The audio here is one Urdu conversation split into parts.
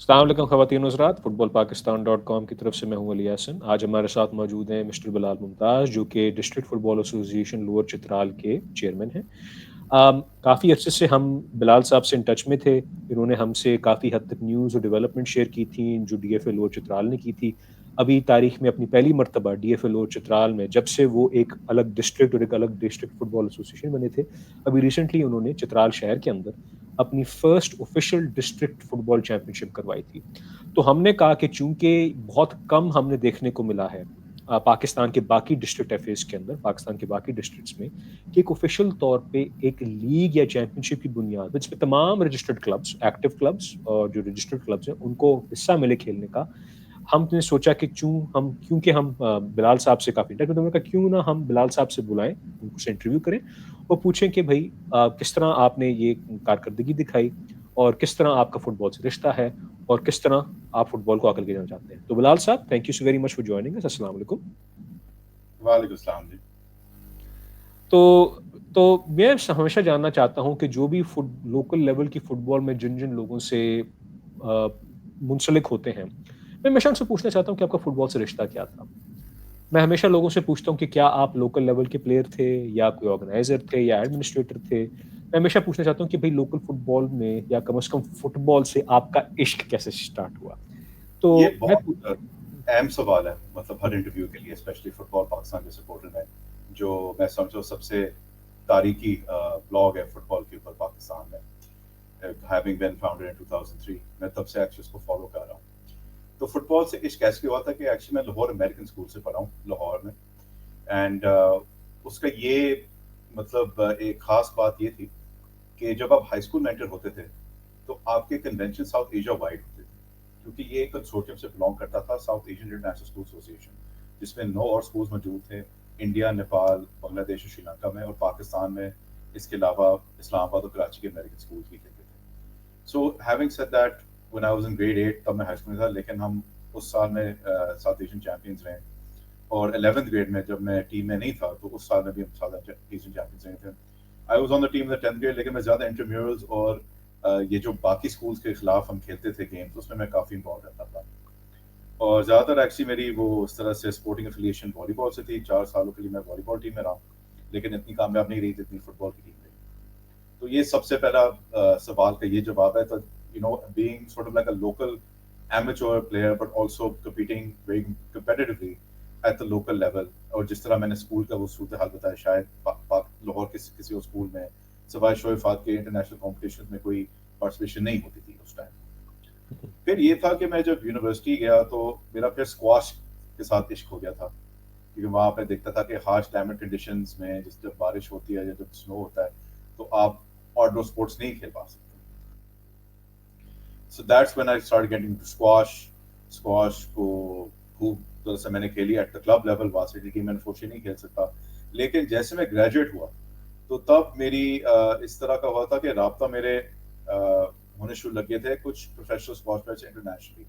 السلام علیکم خواتین و حضرات، فٹ بال پاکستان .com کی طرف سے میں ہوں علی یاسین. آج ہمارے ساتھ موجود ہیں مسٹر بلال ممتاز، جو کہ ڈسٹرکٹ فٹ بال ایسوسی ایشن لوور چترال کے چیئرمین ہیں. کافی عرصے سے ہم بلال صاحب سے ان ٹچ میں تھے. انہوں نے ہم سے کافی حد تک نیوز اور ڈیولپمنٹ شیئر کی تھیں جو D F A lower Chitral نے کی تھی. ابھی تاریخ میں اپنی پہلی مرتبہ D F A lower Chitral میں جب سے وہ ایک الگ ڈسٹرکٹ اور ایک الگ ڈسٹرکٹ فٹ بال ایسوسی ایشن بنے تھے، ابھی ریسنٹلی انہوں نے چترال شہر کے اندر اپنی فرسٹ آفیشیل ڈسٹرکٹ فٹ بال چیمپئن شپ کروائی تھی. تو ہم نے کہا کہ چونکہ بہت کم ہم نے دیکھنے کو ملا ہے پاکستان کے باقی ڈسٹرکٹ ایفیز کے اندر، پاکستان کے باقی ڈسٹرکٹس میں، کہ ایک آفیشیل طور پہ ایک لیگ یا چیمپئن شپ کی بنیاد پہ جس پہ تمام رجسٹرڈ کلبس، ایکٹیو کلبس اور جو رجسٹرڈ کلبس ہیں ان کو حصہ ملے کھیلنے کا. ہم نے سوچا کہ کیونکہ ہم بلال صاحب سے کافی انٹریکٹ ہونے کا، کیوں نہ ہم بلال صاحب سے بلائیں، ان کو سے انٹرویو کریں اور پوچھیں کہ بھائی کس طرح آپ نے یہ کارکردگی دکھائی اور کس طرح آپ کا فٹ بال سے رشتہ ہے اور کس طرح آپ فٹ بال کو آگے لے جانا چاہتے ہیں. تو بلال صاحب، thank you so very much for joining اس. السلام علیکم. وعلیکم السلام جی. تو تو میں ہمیشہ جاننا چاہتا ہوں کہ جو بھی لوکل لیول کی فٹ بال میں جن جن لوگوں سے منسلک ہوتے ہیں، میں ہمیشہ ان سے پوچھنا چاہتا ہوں کہ آپ کا فٹ بال سے رشتہ کیا تھا. میں ہمیشہ لوگوں سے پوچھتا ہوں کہ کیا آپ لوکل لیول کے پلیئر تھے یا کوئی آرگنائزر تھے یا ایڈمنسٹریٹر تھے. میں ہمیشہ پوچھنا چاہتا ہوں کہ بھائی لوکل فٹ بال میں یا کم از کم فٹ بال سے آپ کا عشق کیسے سٹارٹ ہوا. تو یہ میں بہت اہم سوال ہے، مطلب ہر انٹرویو کے لیے، اسپیشلی فٹ بال پاکستان کے سپورٹر میں، جو میں سمجھو سب سے تاریخی بلاگ ہے فٹ بال کے اوپر پاکستان میں، ہیونگ بین فاؤنڈر ان 2003. میں تب سے ایکچولی اس کو فالو کر رہا ہوں. تو فٹ بال سے عشق کیسے ہوا تھا کہ ایکچولی میں لاہور امریکن اسکول سے پڑھا ہوں لاہور میں. اینڈ اس کا یہ مطلب ایک خاص بات یہ تھی کہ جب آپ ہائی اسکول میں انٹر ہوتے تھے تو آپ کے کنونشن ساؤتھ ایشیا وائڈ ہوتے تھے، کیونکہ یہ ایک کنسورٹیم سے بلانگ کرتا تھا، ساؤتھ ایشین انٹرنیشنل اسکول ایسوسی ایشن، جس میں 9 اور اسکولز موجود تھے، انڈیا، نیپال، بنگلہ دیش اور شری لنکا میں، اور پاکستان میں اس کے علاوہ اسلام آباد اور کراچی کے امریکن اسکولز بھی کھیلتے تھے. So having said that when I was in grade 8 تب میں ہائی اسکول میں تھا، لیکن ہم اس سال میں ساؤتھ ایشین چیمپئنز رہے. اور 11th گریڈ میں جب میں ٹیم میں نہیں تھا تو اس سال میں بھی ہم ساؤتھ ایشین چیمپئنز رہے تھے. I was on the team 10th grade, لیکن میں زیادہ انٹرمیورلز اور یہ جو باقی اسکولس کے خلاف ہم کھیلتے تھے گیمز، اس میں کافی انوالو رہتا تھا. اور زیادہ تر ایکچولی میری وہ اس طرح سے اسپورٹنگ افیلیشن والی بال سے تھی. 4 سالوں کے لیے میں والی بال ٹیم میں رہا، لیکن اتنی کامیاب نہیں رہی جتنی فٹ بال کی ٹیم رہی. تو یہ سب سے پہلا سوال کا یہ جواب ہے. تو being sort of like a local amateur player but also competing very competitively at the local level. اور جس طرح میں نے اسکول کا وہ صورتحال بتایا، شاید لاہور کے کسی اور اسکول میں سوائے شعیب فات کے انٹرنیشنل کمپٹیشن میں کوئی پارٹیسپیشن نہیں ہوتی تھی اس ٹائم. پھر یہ تھا کہ میں جب یونیورسٹی گیا تو میرا پھر اسکواش کے ساتھ عشق ہو گیا تھا، کیونکہ وہاں پہ دیکھتا تھا کہ ہارش کلائمیٹ کنڈیشنز میں جب بارش ہوتی ہے یا جب سنو ہوتا ہے تو آپ آؤٹ ڈور اسپورٹس نہیں کھیل پا سکتے. So that's when I started getting into squash. Squash کو خوب طرح سے میں نے کھیلی ایٹ دا کلب لیول. واسطے کی میں نے فوشی نہیں کھیل سکتا، لیکن جیسے میں گریجویٹ ہوا تو تب میری اس طرح کا ہوا تھا کہ رابطہ میرے ہونے شروع لگے تھے کچھ professional squash players internationally,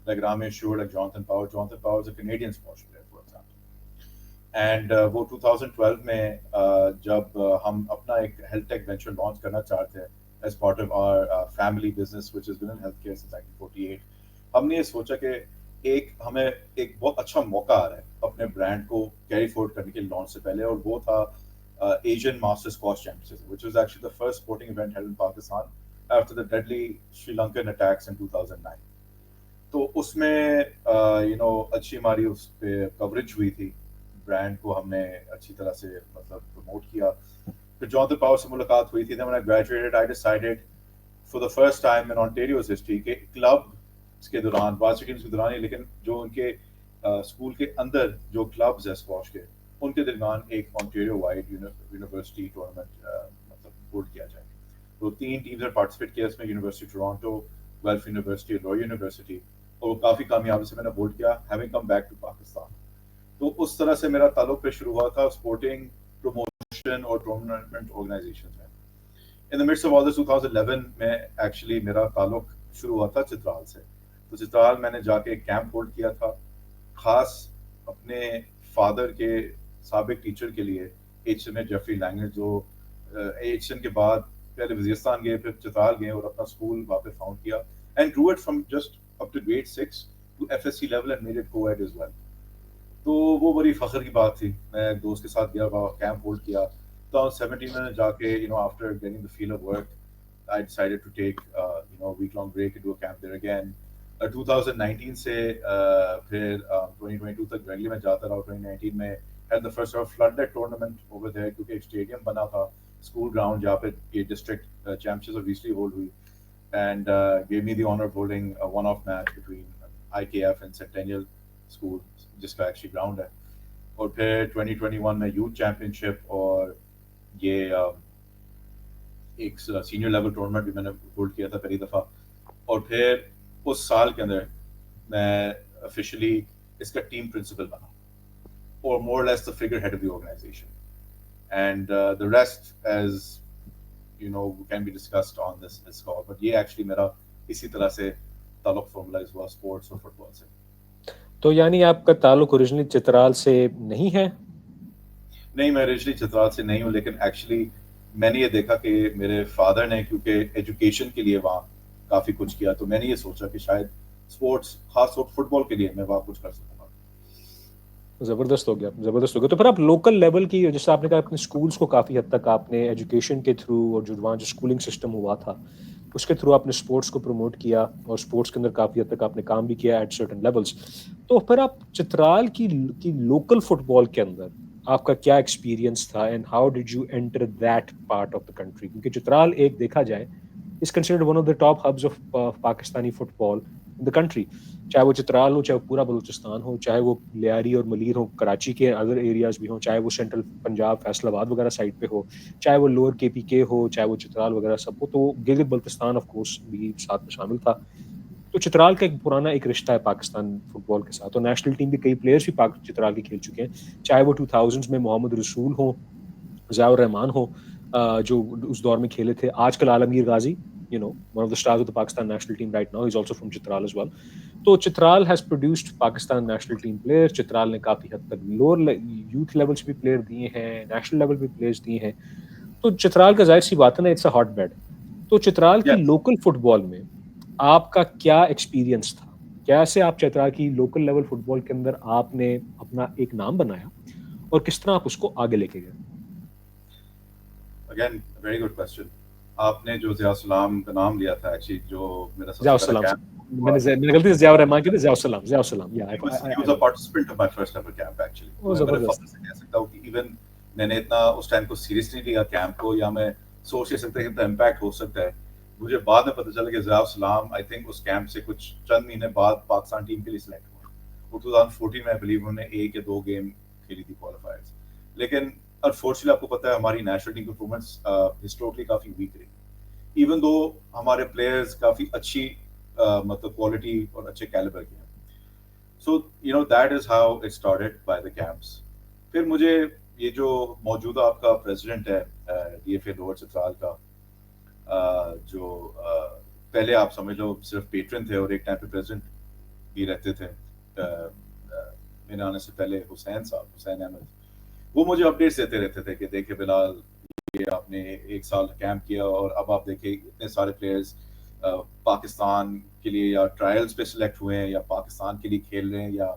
like Ramy Ashour, like Jonathan Power. Jonathan Power is a Canadian squash player for example. And وہ 2012 میں جب ہم اپنا ایک ہیلتھ ٹیک وینچر لانچ کرنا چاہتے ہیں as part of our family business which has been in healthcare since 1948. ہم نے یہ سوچا کہ ہمیں ایک بہت اچھا موقع آ رہا ہے اپنے برانڈ کو کیری فورورڈ کرنے کے لانچ سے پہلے، اور وہ تھا Asian master squash championship which was actually the first sporting event held in Pakistan after the deadly Sri Lankan attacks in 2009. تو اس میں اچھی ہماری اس پہ کوریج ہوئی تھی، برانڈ کو ہم نے اچھی طرح سے مطلب پروموٹ کیا. پھر جونتھن پاور سے ملاقات ہوئی تھی. Then when I graduated, I decided for the first time in Ontario's history کہ کلب کے دوران، وارسی ٹیمز کے دوران ہی، لیکن جو ان کے اسکول کے اندر جو کلبز ہیں اسکواش کے، ان کے درمیان ایک آنٹیریو وائڈ یونیورسٹی ٹورنامنٹ مطلب ہولڈ کیا جائے. تو 3 ٹیمز نے پارٹیسپیٹ کیا اس میں، university Toronto, Guelph university, Laurier university, اور وہ کافی کامیابی سے میں نے ہولڈ کیا having come back to Pakistan. تو اس طرح سے میرا تعلق پہ شروع ہوا تھا اسپورٹنگ پروموشن اور ٹورنامنٹ آرگنائزیشن میں. In the midst of all this 2011 میں ایکچولی میرا تعلق شروع ہوا تھا چترال سے. تو چترال میں نے جا کے ایک کیمپ ہولڈ کیا تھا، خاص اپنے فادر کے سابق ٹیچر کے لیے، ایچ این جیفری لینگر، جو ایچ این کے بعد پہلے وزیرستان گئے، پھر چترال گئے اور اپنا اسکول وہاں پہ فاؤنڈ کیا. And grew it from just up to grade 6 to FSC level and made it co-ed as well. تو وہ بڑی فخر کی بات تھی. میں ایک دوست کے ساتھ گیا, وہاں کیمپ ہولڈ کیا. 2017 میں جا کے after getting the feel of work, I decided to take week-long break and do a camp there again. 2019 سے پھر 2022 تک ریگولر میں جاتا رہا. 2019 میں had the first ever floodlit tournament over there کیونکہ ایک اسٹیڈیم بنا تھا, اسکول گراؤنڈ, جہاں پہ یہ ڈسٹرکٹ چیمپئنز آف ایسٹلی ہولڈ ہوئی, and gave me the honor of holding a one-off match between IKF and Centennial School, جس کا ایکچولی گراؤنڈ ہے. اور پھر 2021 میں یوتھ چیمپئن شپ اور یہ ایک سینئر لیول ٹورنامنٹ بھی میں نے ہولڈ کیا تھا پہلی دفعہ. اور پھر اس سال کے اندر میں آفیشلی اس کا ٹیم پرنسپل بنا, اور more or less the figurehead of the organization. And the rest, as can be discussed on this call. But یہ actually میرا اسی طرح سے تعلق formalize ہوا sports اور football سے. تو یعنی آپ کا تعلق اوریجنلی چترال سے نہیں ہے؟ نہیں, میں اوریجنلی چترال سے نہیں ہوں, لیکن ایکچولی میں نے یہ دیکھا کہ میرے فادر نے کیونکہ ایجوکیشن کے لیے وہاں کافی کچھ کیا, تو میں نے یہ سوچا کہ شاید اسپورٹس, خاص طور فٹ بال کے لیے میں وہاں کچھ کر سکوں گا. زبردست ہو گیا, زبردست ہو گیا. تو پھر آپ لوکل لیول کی, جیسے آپ نے کہا اپنے اسکولس کو کافی حد تک آپ نے ایجوکیشن کے تھرو, اور جو وہاں جو اسکولنگ سسٹم ہوا تھا اس کے تھرو آپ نے اسپورٹس کو پروموٹ کیا, اور اسپورٹس کے اندر کافی حد تک آپ نے کام بھی کیا ایٹ سرٹن لیولس. تو پھر آپ چترال کی لوکل فٹ بال کے اندر آپ کا کیا ایکسپیرینس تھا, and how did you enter that part of the country? کیونکہ چترال ایک دیکھا جائے is considered one of the top hubs of Pakistani football in the country. چاہے وہ چترال ہو, چاہے وہ پورا بلوچستان ہو, چاہے وہ لیاری اور ملیر ہو, کراچی کے ادر ایریاز بھی ہوں, چاہے وہ سینٹرل پنجاب فیصل آباد وغیرہ سائڈ پہ ہو, چاہے وہ لوور کے پی کے ہو, چاہے وہ چترال وغیرہ سب ہو, تو گلگت بلتستان آف کورس بھی ساتھ میں شامل تھا. تو چترال کا ایک پرانا ایک رشتہ ہے پاکستان فٹ بال کے ساتھ, اور نیشنل ٹیم بھی کئی پلیئرس بھی چترال کے کھیل چکے ہیں, چاہے وہ 2000s میں محمد رسول ہوں, ضیاء الرحمان ہو, جو اس دور میں کھیلے تھے. آج کل عالمگیر غازی, one of the stars of the Pakistan national team right now, he's also from Chitral as well. تو Chitral has produced Pakistan national team players. Chitral نے کافی حد تک لوور یوتھ لیول سے بھی پلیئر دیے ہیں, نیشنل لیول بھی پلیئرس دیے ہیں. تو چترال کا ظاہر سی بات ہے نا, اٹس اے ہاٹ بیڈ. تو چترال کی لوکل فٹ بال میں آپ کا کیا ایکسپیرینس تھا؟ کیسے آپ چترال کی لوکل لیول فٹ بال کے اندر آپ نے اپنا ایک نام بنایا, اور کس طرح آپ اس کو آگے لے کے گئے؟ Again very good question. آپ نے جو ضیاء السلام کا نام لیا تھا, ایکچولی جو میرا ضیاء السلام, میں نے غلطی سے ضیاء الرحمان کی تھی, ضیاء السلام. Yeah, he was a participant of my first ever camp actually. میں فخر سے کہہ سکتا ہوں کہ ایون میں نے اتنا اس ٹائم کو سیریسلی لیا کیمپ کو, یا میں سوچ نہیں سکتا کہ اتنا امپیکٹ ہو سکتا ہے. مجھے بعد میں پتہ چلا کہ ضیاء السلام آئی تھنک اس کیمپ سے کچھ چند مہینے بعد پاکستان ٹیم کے لیے سلیکٹ ہوا, اور 2014 میں آئی بلیو انہوں نے 1 یا 2 گیم کھیلی تھی کوالیفائرز. لیکن انفارچونیٹلی آپ کو پتہ ہے ہماری نیشنل ٹیم پرفارمنس ہسٹوریکلی کافی ویک رہی, ایون دو ہمارے پلیئرز کافی اچھی مطلب کوالٹی اور اچھے کیلیبر کے ہیں. So that is how it started by the camps. پھر مجھے یہ جو موجودہ آپ کا پریزیڈنٹ ہے D F A lower Chitral کا, جو پہلے آپ سمجھ لو صرف پیٹرن تھے اور ایک ٹائم پہ پریزیڈنٹ بھی رہتے تھے میرے آنے سے پہلے, حسین احمد, وہ مجھے اپڈیٹس دیتے رہتے تھے کہ دیکھیں بلال, یہ آپ نے 1 سال کیمپ کیا اور اب آپ دیکھیں اتنے سارے پلیئرز پاکستان کے لیے یا ٹرائلز پہ سلیکٹ ہوئے ہیں, یا پاکستان کے لیے کھیل رہے ہیں, یا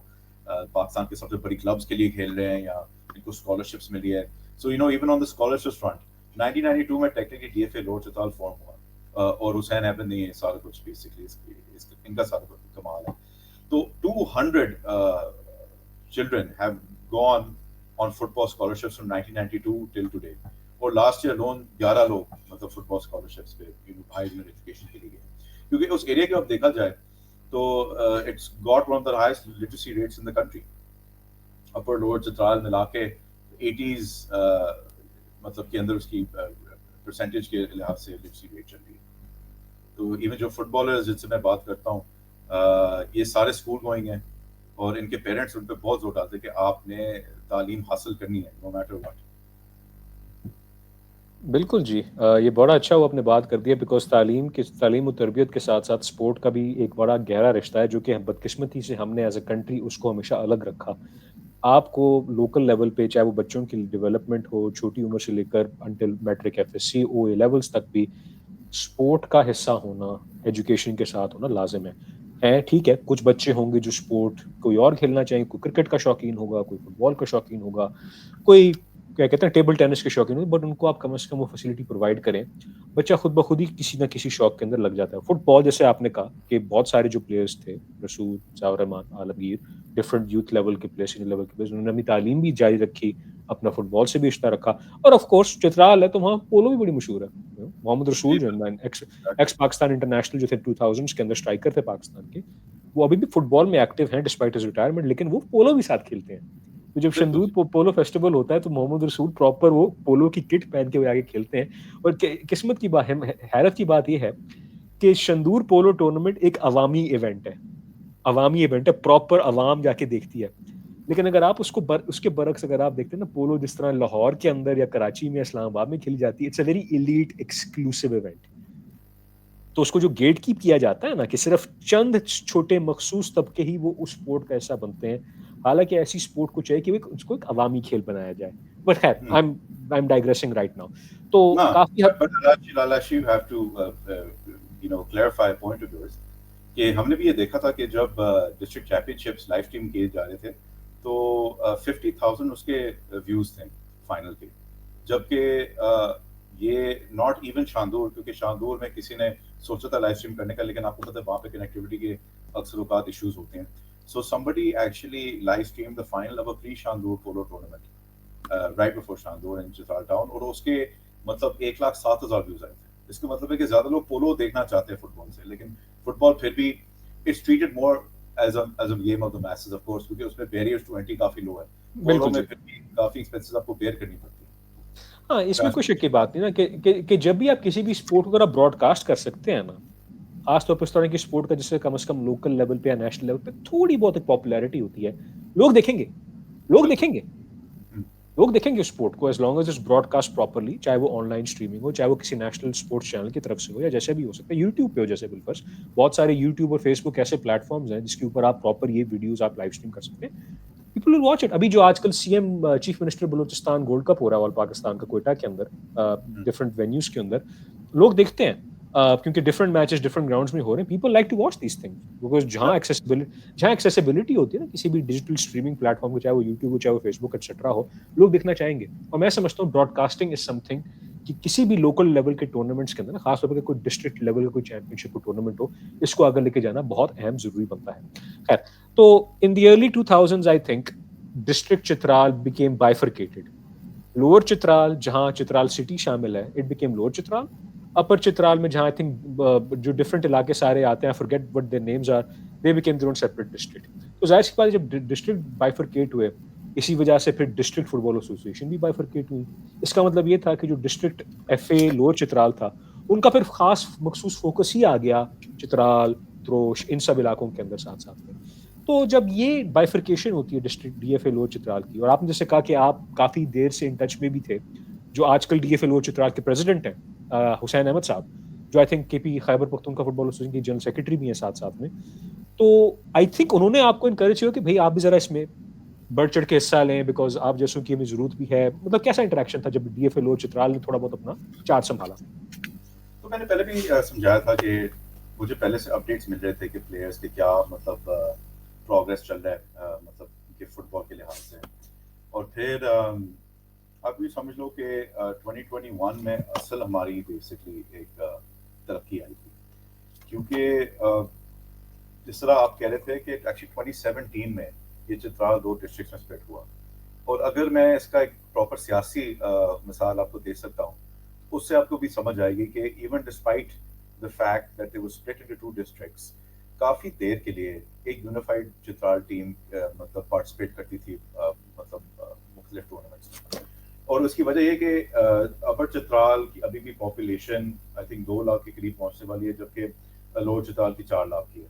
پاکستان کے سب سے بڑی کلبز کے لیے کھیل رہے ہیں, یا ان کو اسکالرشپس ملی ہے. So even on the scholarships front 1992 میں technically D F A lower Chitral form ہوا, اور حسین احمد نے یہ سارا کچھ بیسکلی ان کا سارا کچھ کمال ہے. تو 200 children have gone on football scholarships from 1992 till today, اور لاسٹ ایئر لون 11 لوگ مطلب فٹ بال اسکالرشپس پہ ہائر ایجوکیشن کے لیے گئے, کیونکہ اس ایریا کے اب دیکھا جائے تو it's got one of the highest literacy rates in the country. Upper lower Chitral ملا کے 80s مطلب کے اندر اس کی پرسنٹیج کے لحاظ سے لٹریسی ریٹ چل رہی ہے. تو ایون جو فٹ بالرز جن سے میں بات کرتا ہوں, یہ سارے اسکول گوئنگ ہیں, اور ان کے پیرنٹس ان پہ بہت زور ڈالتے ہیں کہ آپ نے تعلیم حاصل کرنی ہے نو میٹر واٹ. بالکل جی, یہ بڑا اچھا ہوا آپ نے بات کر دیا, بیکاز تعلیم و تربیت کے ساتھ ساتھ سپورٹ کا بھی ایک بڑا گہرا رشتہ ہے, جو کہ بدقسمتی سے ہم نے ایز اے کنٹری اس کو ہمیشہ الگ رکھا. آپ کو لوکل لیول پہ, چاہے وہ بچوں کی ڈیولپمنٹ ہو چھوٹی عمر سے لے کر until matric F S C O A levels تک بھی, سپورٹ کا حصہ ہونا ایجوکیشن کے ساتھ ہونا لازم ہے. ہیں ٹھیک ہے, کچھ بچے ہوں گے جو اسپورٹ کوئی اور کھیلنا چاہیں, کوئی کرکٹ کا شوقین ہوگا, کوئی فٹ بال کا شوقین ہوگا, کوئی کیا کہتے ہیں ٹیبل ٹینس کے شوقین ہوگا, بٹ ان کو آپ کم از کم وہ فیسلٹی پرووائڈ کریں, بچہ خود بخود ہی کسی نہ کسی شوق کے اندر لگ جاتا ہے. فٹ بال جیسے آپ نے کہا کہ بہت سارے جو پلیئرس تھے, رسول, ضیاء الرحمان, عالمگیر, ڈفرنٹ یوتھ لیول کے پلیئر, سینئر لیول کے پلیئر, انہوں نے اپنی تعلیم بھی جاری رکھی, اپنا فٹ بال سے بھی رشتہ رکھا. اور آف کورس چترال ہے تو وہاں پولو بھی بڑی مشہور ہے. محمد رسول جی جو ایکس پاکستان انٹرنیشنل جو تھے 2000 کے اندر اسٹرائکر تھے پاکستان کے, وہ ابھی بھی فٹ بال میں ایکٹیو ہیں ڈسپائٹ ہز ریٹائرمنٹ, لیکن وہ پولو بھی ساتھ کھیلتے ہیں. تو جب بالکل شندور پولو فیسٹیول ہوتا ہے تو محمد رسول پراپر وہ پولو کی کٹ پہن کے وہ آگے کھیلتے ہیں. اور قسمت کی بات, حیرت کی بات یہ ہے کہ شندور پولو ٹورنامنٹ ایک عوامی ایونٹ ہے, عوامی ایونٹ ہے, پراپر عوام جا کے دیکھتی ہے. لیکن اگر آپ اس کے برعکس اگر آپ دیکھتے ہیں نا, پولو جس طرح لاہور کے اندر یا کراچی میں, اسلام آباد میں کھیلی جاتی ہے, it's a very elite exclusive event. تو اس کو جو گیٹ کیپ کیا جاتا ہے نا, کہ صرف چند چھوٹے مخصوص طبقے ہی وہ اس سپورٹ کا حصہ بنتے ہیں, حالانکہ ایسی سپورٹ کو چاہیے کہ اس کو ایک عوامی کھیل بنایا جائے. بٹ خیر, آئی ایم ڈائگریسنگ رائٹ ناؤ. تو No, coffee but Lalashi, you have to, clarify a point of yours. کہ ہم نے بھی یہ دیکھا تھا کہ جب district champion ships life stream کیے جا رہے تھے تو 50,000 اس کے ویوز تھے فائنل کے, جبکہ یہ ناٹ ایون شاندور, کیونکہ شاندور میں کسی نے سوچا تھا لائف اسٹریم کرنے کا, لیکن آپ کو پتہ ہے وہاں پہ کنیکٹیوٹی کے اکثر اوقات ایشوز ہوتے ہیں. سو somebody actually live streamed the final of a pre-Shandur polo tournament right before Shandur in Chitral town, اور اس کے مطلب 1,07,000 ویوز آئے تھے. اس کا مطلب ہے کہ زیادہ لوگ پولو دیکھنا چاہتے ہیں فٹ بال سے, لیکن فٹ بال پھر بھی it's treated more as a game of the masses, of course, کیونکہ اس میں بیریئرز ٹو انٹری کافی لو ہے. پولو بالکل میں جی, پھر بھی کافی ایکسپینسز آپ کو بیئر کرنی پڑتی ہے. ہاں اس میں کوئی شک کی بات نہیں نا, کہ جب بھی آپ کسی بھی اسپورٹ کو اگر آپ براڈ کاسٹ کر سکتے ہیں نا, خاص طور پر اس طرح کی اسپورٹ کا جس سے کم از کم لوکل لیول پہ یا نیشنل لیول پہ تھوڑی بہت ایک پاپولیرٹی ہوتی ہے, لوگ دیکھیں گے, لوگ بالکل. دیکھیں گے, لوگ دیکھیں گے اسپورٹ کو, as long as it's broadcast properly, چاہے وہ آن لائن اسٹریمنگ ہو, چاہے وہ کسی نیشنل اسپورٹس چینل کی طرف سے ہو, یا جیسے بھی ہو سکتا ہے یوٹیوب پہ ہو. جیسے بالفرض بہت سارے یوٹیوب اور فیس بک ایسے پلیٹ فارمز ہیں جس کے اوپر آپ پراپر یہ ویڈیوز آپ لائیو اسٹریم کر سکتے ہیں. People will watch it. ابھی جو آج کل C M chief minister Balochistan gold cup ہو رہا ہے آل پاکستان کا کوئٹہ کے اندر, ڈفرنٹ وینیوز کے اندر, لوگ دیکھتے ہیں کیونکہ ڈفرنٹ میچز ڈفرنٹ گراؤنڈز میں ہو رہے ہیں. People like to watch these things because جہاں ایکسیسیبلٹی ہوتی ہے نا کسی بھی ڈیجیٹل اسٹریمنگ پلیٹ فارم کو, چاہے وہ یوٹیوب ہو, چاہے وہ فیس بک ایٹسٹرا ہو, لوگ دیکھنا چاہیں گے. اور میں سمجھتا ہوں براڈ کاسٹنگ از سم تھنگ کہ کسی بھی لوکل لیول کے ٹورنامنٹس کے اندر, خاص طور پر کوئی ڈسٹرکٹ لیول کا کوئی چیمپئن شپ کا ٹورنامنٹ ہو, اس کو آگے لے کے جانا بہت اہم ضروری بنتا ہے. خیر, تو in the early 2000s I think district Chitral became bifurcated. Lower Chitral جہاں چترال سٹی شامل ہے, it became lower Chitral. Upper Chitral میں جہاں آئی تھنک جو ڈفرنٹ علاقے سارے آتے ہیں, forget what their names are, they became their own separate district. تو ظاہر سی بات ہے جب ڈسٹرکٹ بائفرکیٹ ہوئے, اسی وجہ سے پھر ڈسٹرکٹ فٹ بال ایسوسیشن بھی بائفرکیٹ ہوئی. اس کا مطلب یہ تھا کہ جو district F A lower Chitral تھا, ان کا پھر خاص مخصوص فوکس ہی آ گیا چترال, تروش, ان سب علاقوں کے اندر ساتھ ساتھ میں. تو جب یہ بائفرکیشن ہوتی ہے district D F A lower Chitral کی, اور آپ نے جیسے کہا کہ آپ کافی دیر سے ان ٹچ میں بھی تھے, جو آج کل D F A lower Chitral کے پریزیڈنٹ ہیں حسین احمد صاحب, جو آئی تھنک کے پی خیبر پختونخوا فٹ بال ایسوسیشن کے جنرل سیکرٹری بھی ہیں ساتھ ساتھ میں. تو آئی تھنک انہوں نے آپ کو انکریج کیا کہ بھائی آپ بھی ذرا اس میں بڑھ چڑھ کے حصہ لیں, بیکاز آپ جیسوں کی ہمیں ضرورت بھی ہے. مطلب کیسا انٹریکشن تھا جب D F A lower Chitral نے تھوڑا بہت اپنا چارج سنبھالا؟ تو میں نے پہلے بھی سمجھایا تھا کہ مجھے پہلے سے اپڈیٹس مل رہے تھے کہ پلیئرس کے کیا مطلب پروگریس چل رہا ہے مطلب کہ فٹ بال کے لحاظ سے. اور پھر آپ یہ سمجھ لو کہ 2021 میں اصل ہماری بیسکلی ایک ترقی آئی تھی, کیونکہ جس طرح آپ کہہ رہے تھے کہ ایکچولی 2017 میں یہ چترال 2 ڈسٹرکٹ میں سپلٹ ہوا. اور اگر میں اس کا ایک پراپر سیاسی مثال آپ کو دے سکتا ہوں, اس سے آپ کو بھی سمجھ آئے گی کہ even despite the fact that they were split into 2 districts, کافی دیر کے لیے ایک یونیفائڈ چترال ٹیم مطلب پارٹیسپیٹ کرتی تھی مطلب مختلف ٹورنامنٹس میں. اور اس کی وجہ یہ کہ اپر چترال کی ابھی بھی پاپولیشن آئی تھنک 2 لاکھ کے قریب پہنچنے والی ہے, جبکہ لوور چترال کی 4 لاکھ کی ہے.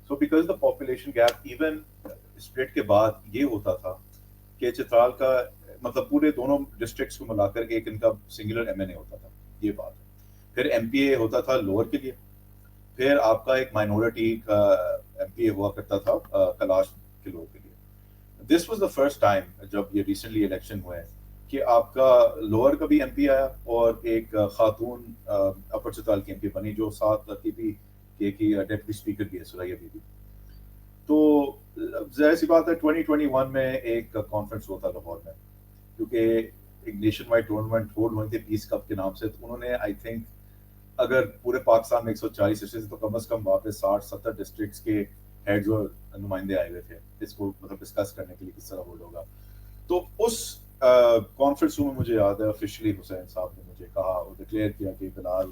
So because the population gap even split کے بعد یہ ہوتا تھا کہ چترال کا مطلب پورے دونوں ڈسٹرکٹس کو ملا کر ایک ان کا سنگولر ایم این اے ہوتا تھا, یہ بات ہے. پھر ایم پی اے ہوتا تھا لوور کے لیے, پھر آپ کا ایک مائنورٹی کا ایم پی اے ہوا کرتا تھا کلاش کے لوگوں کے لیے. This was the first time جب یہ ریسنٹلی الیکشن ہوئے کہ آپ کا لوور کا بھی ایم پی آیا اور ایک خاتون اپر چترال کی ایم پی بنی, جو ساتھ کی بھی کے کی ڈیپٹی اسپیکر بھی ہے سریا بی بی. تو ظاہر سی بات ہے 2021 میں ایک کانفرنس ہوتا لاہور میں, کیونکہ ایک نیشن وائڈ ٹورنامنٹ ہولڈ ہوئی تھی پیس کپ کے نام سے, تو انہوں نے آئی تھنک اگر پورے پاکستان میں 140 ڈسٹرکٹ تو کم از کم وہاں پہ 60-70 ڈسٹرکٹس کے ہیڈز اور نمائندے آئے ہوئے تھے اس کو مطلب ڈسکس کرنے کے لیے کس طرح ہولڈ ہوگا. تو اس کانفرنس میں مجھے یاد ہے آفیشلی حسین صاحب نے مجھے کہا اور ڈکلیئر کیا کہ بلال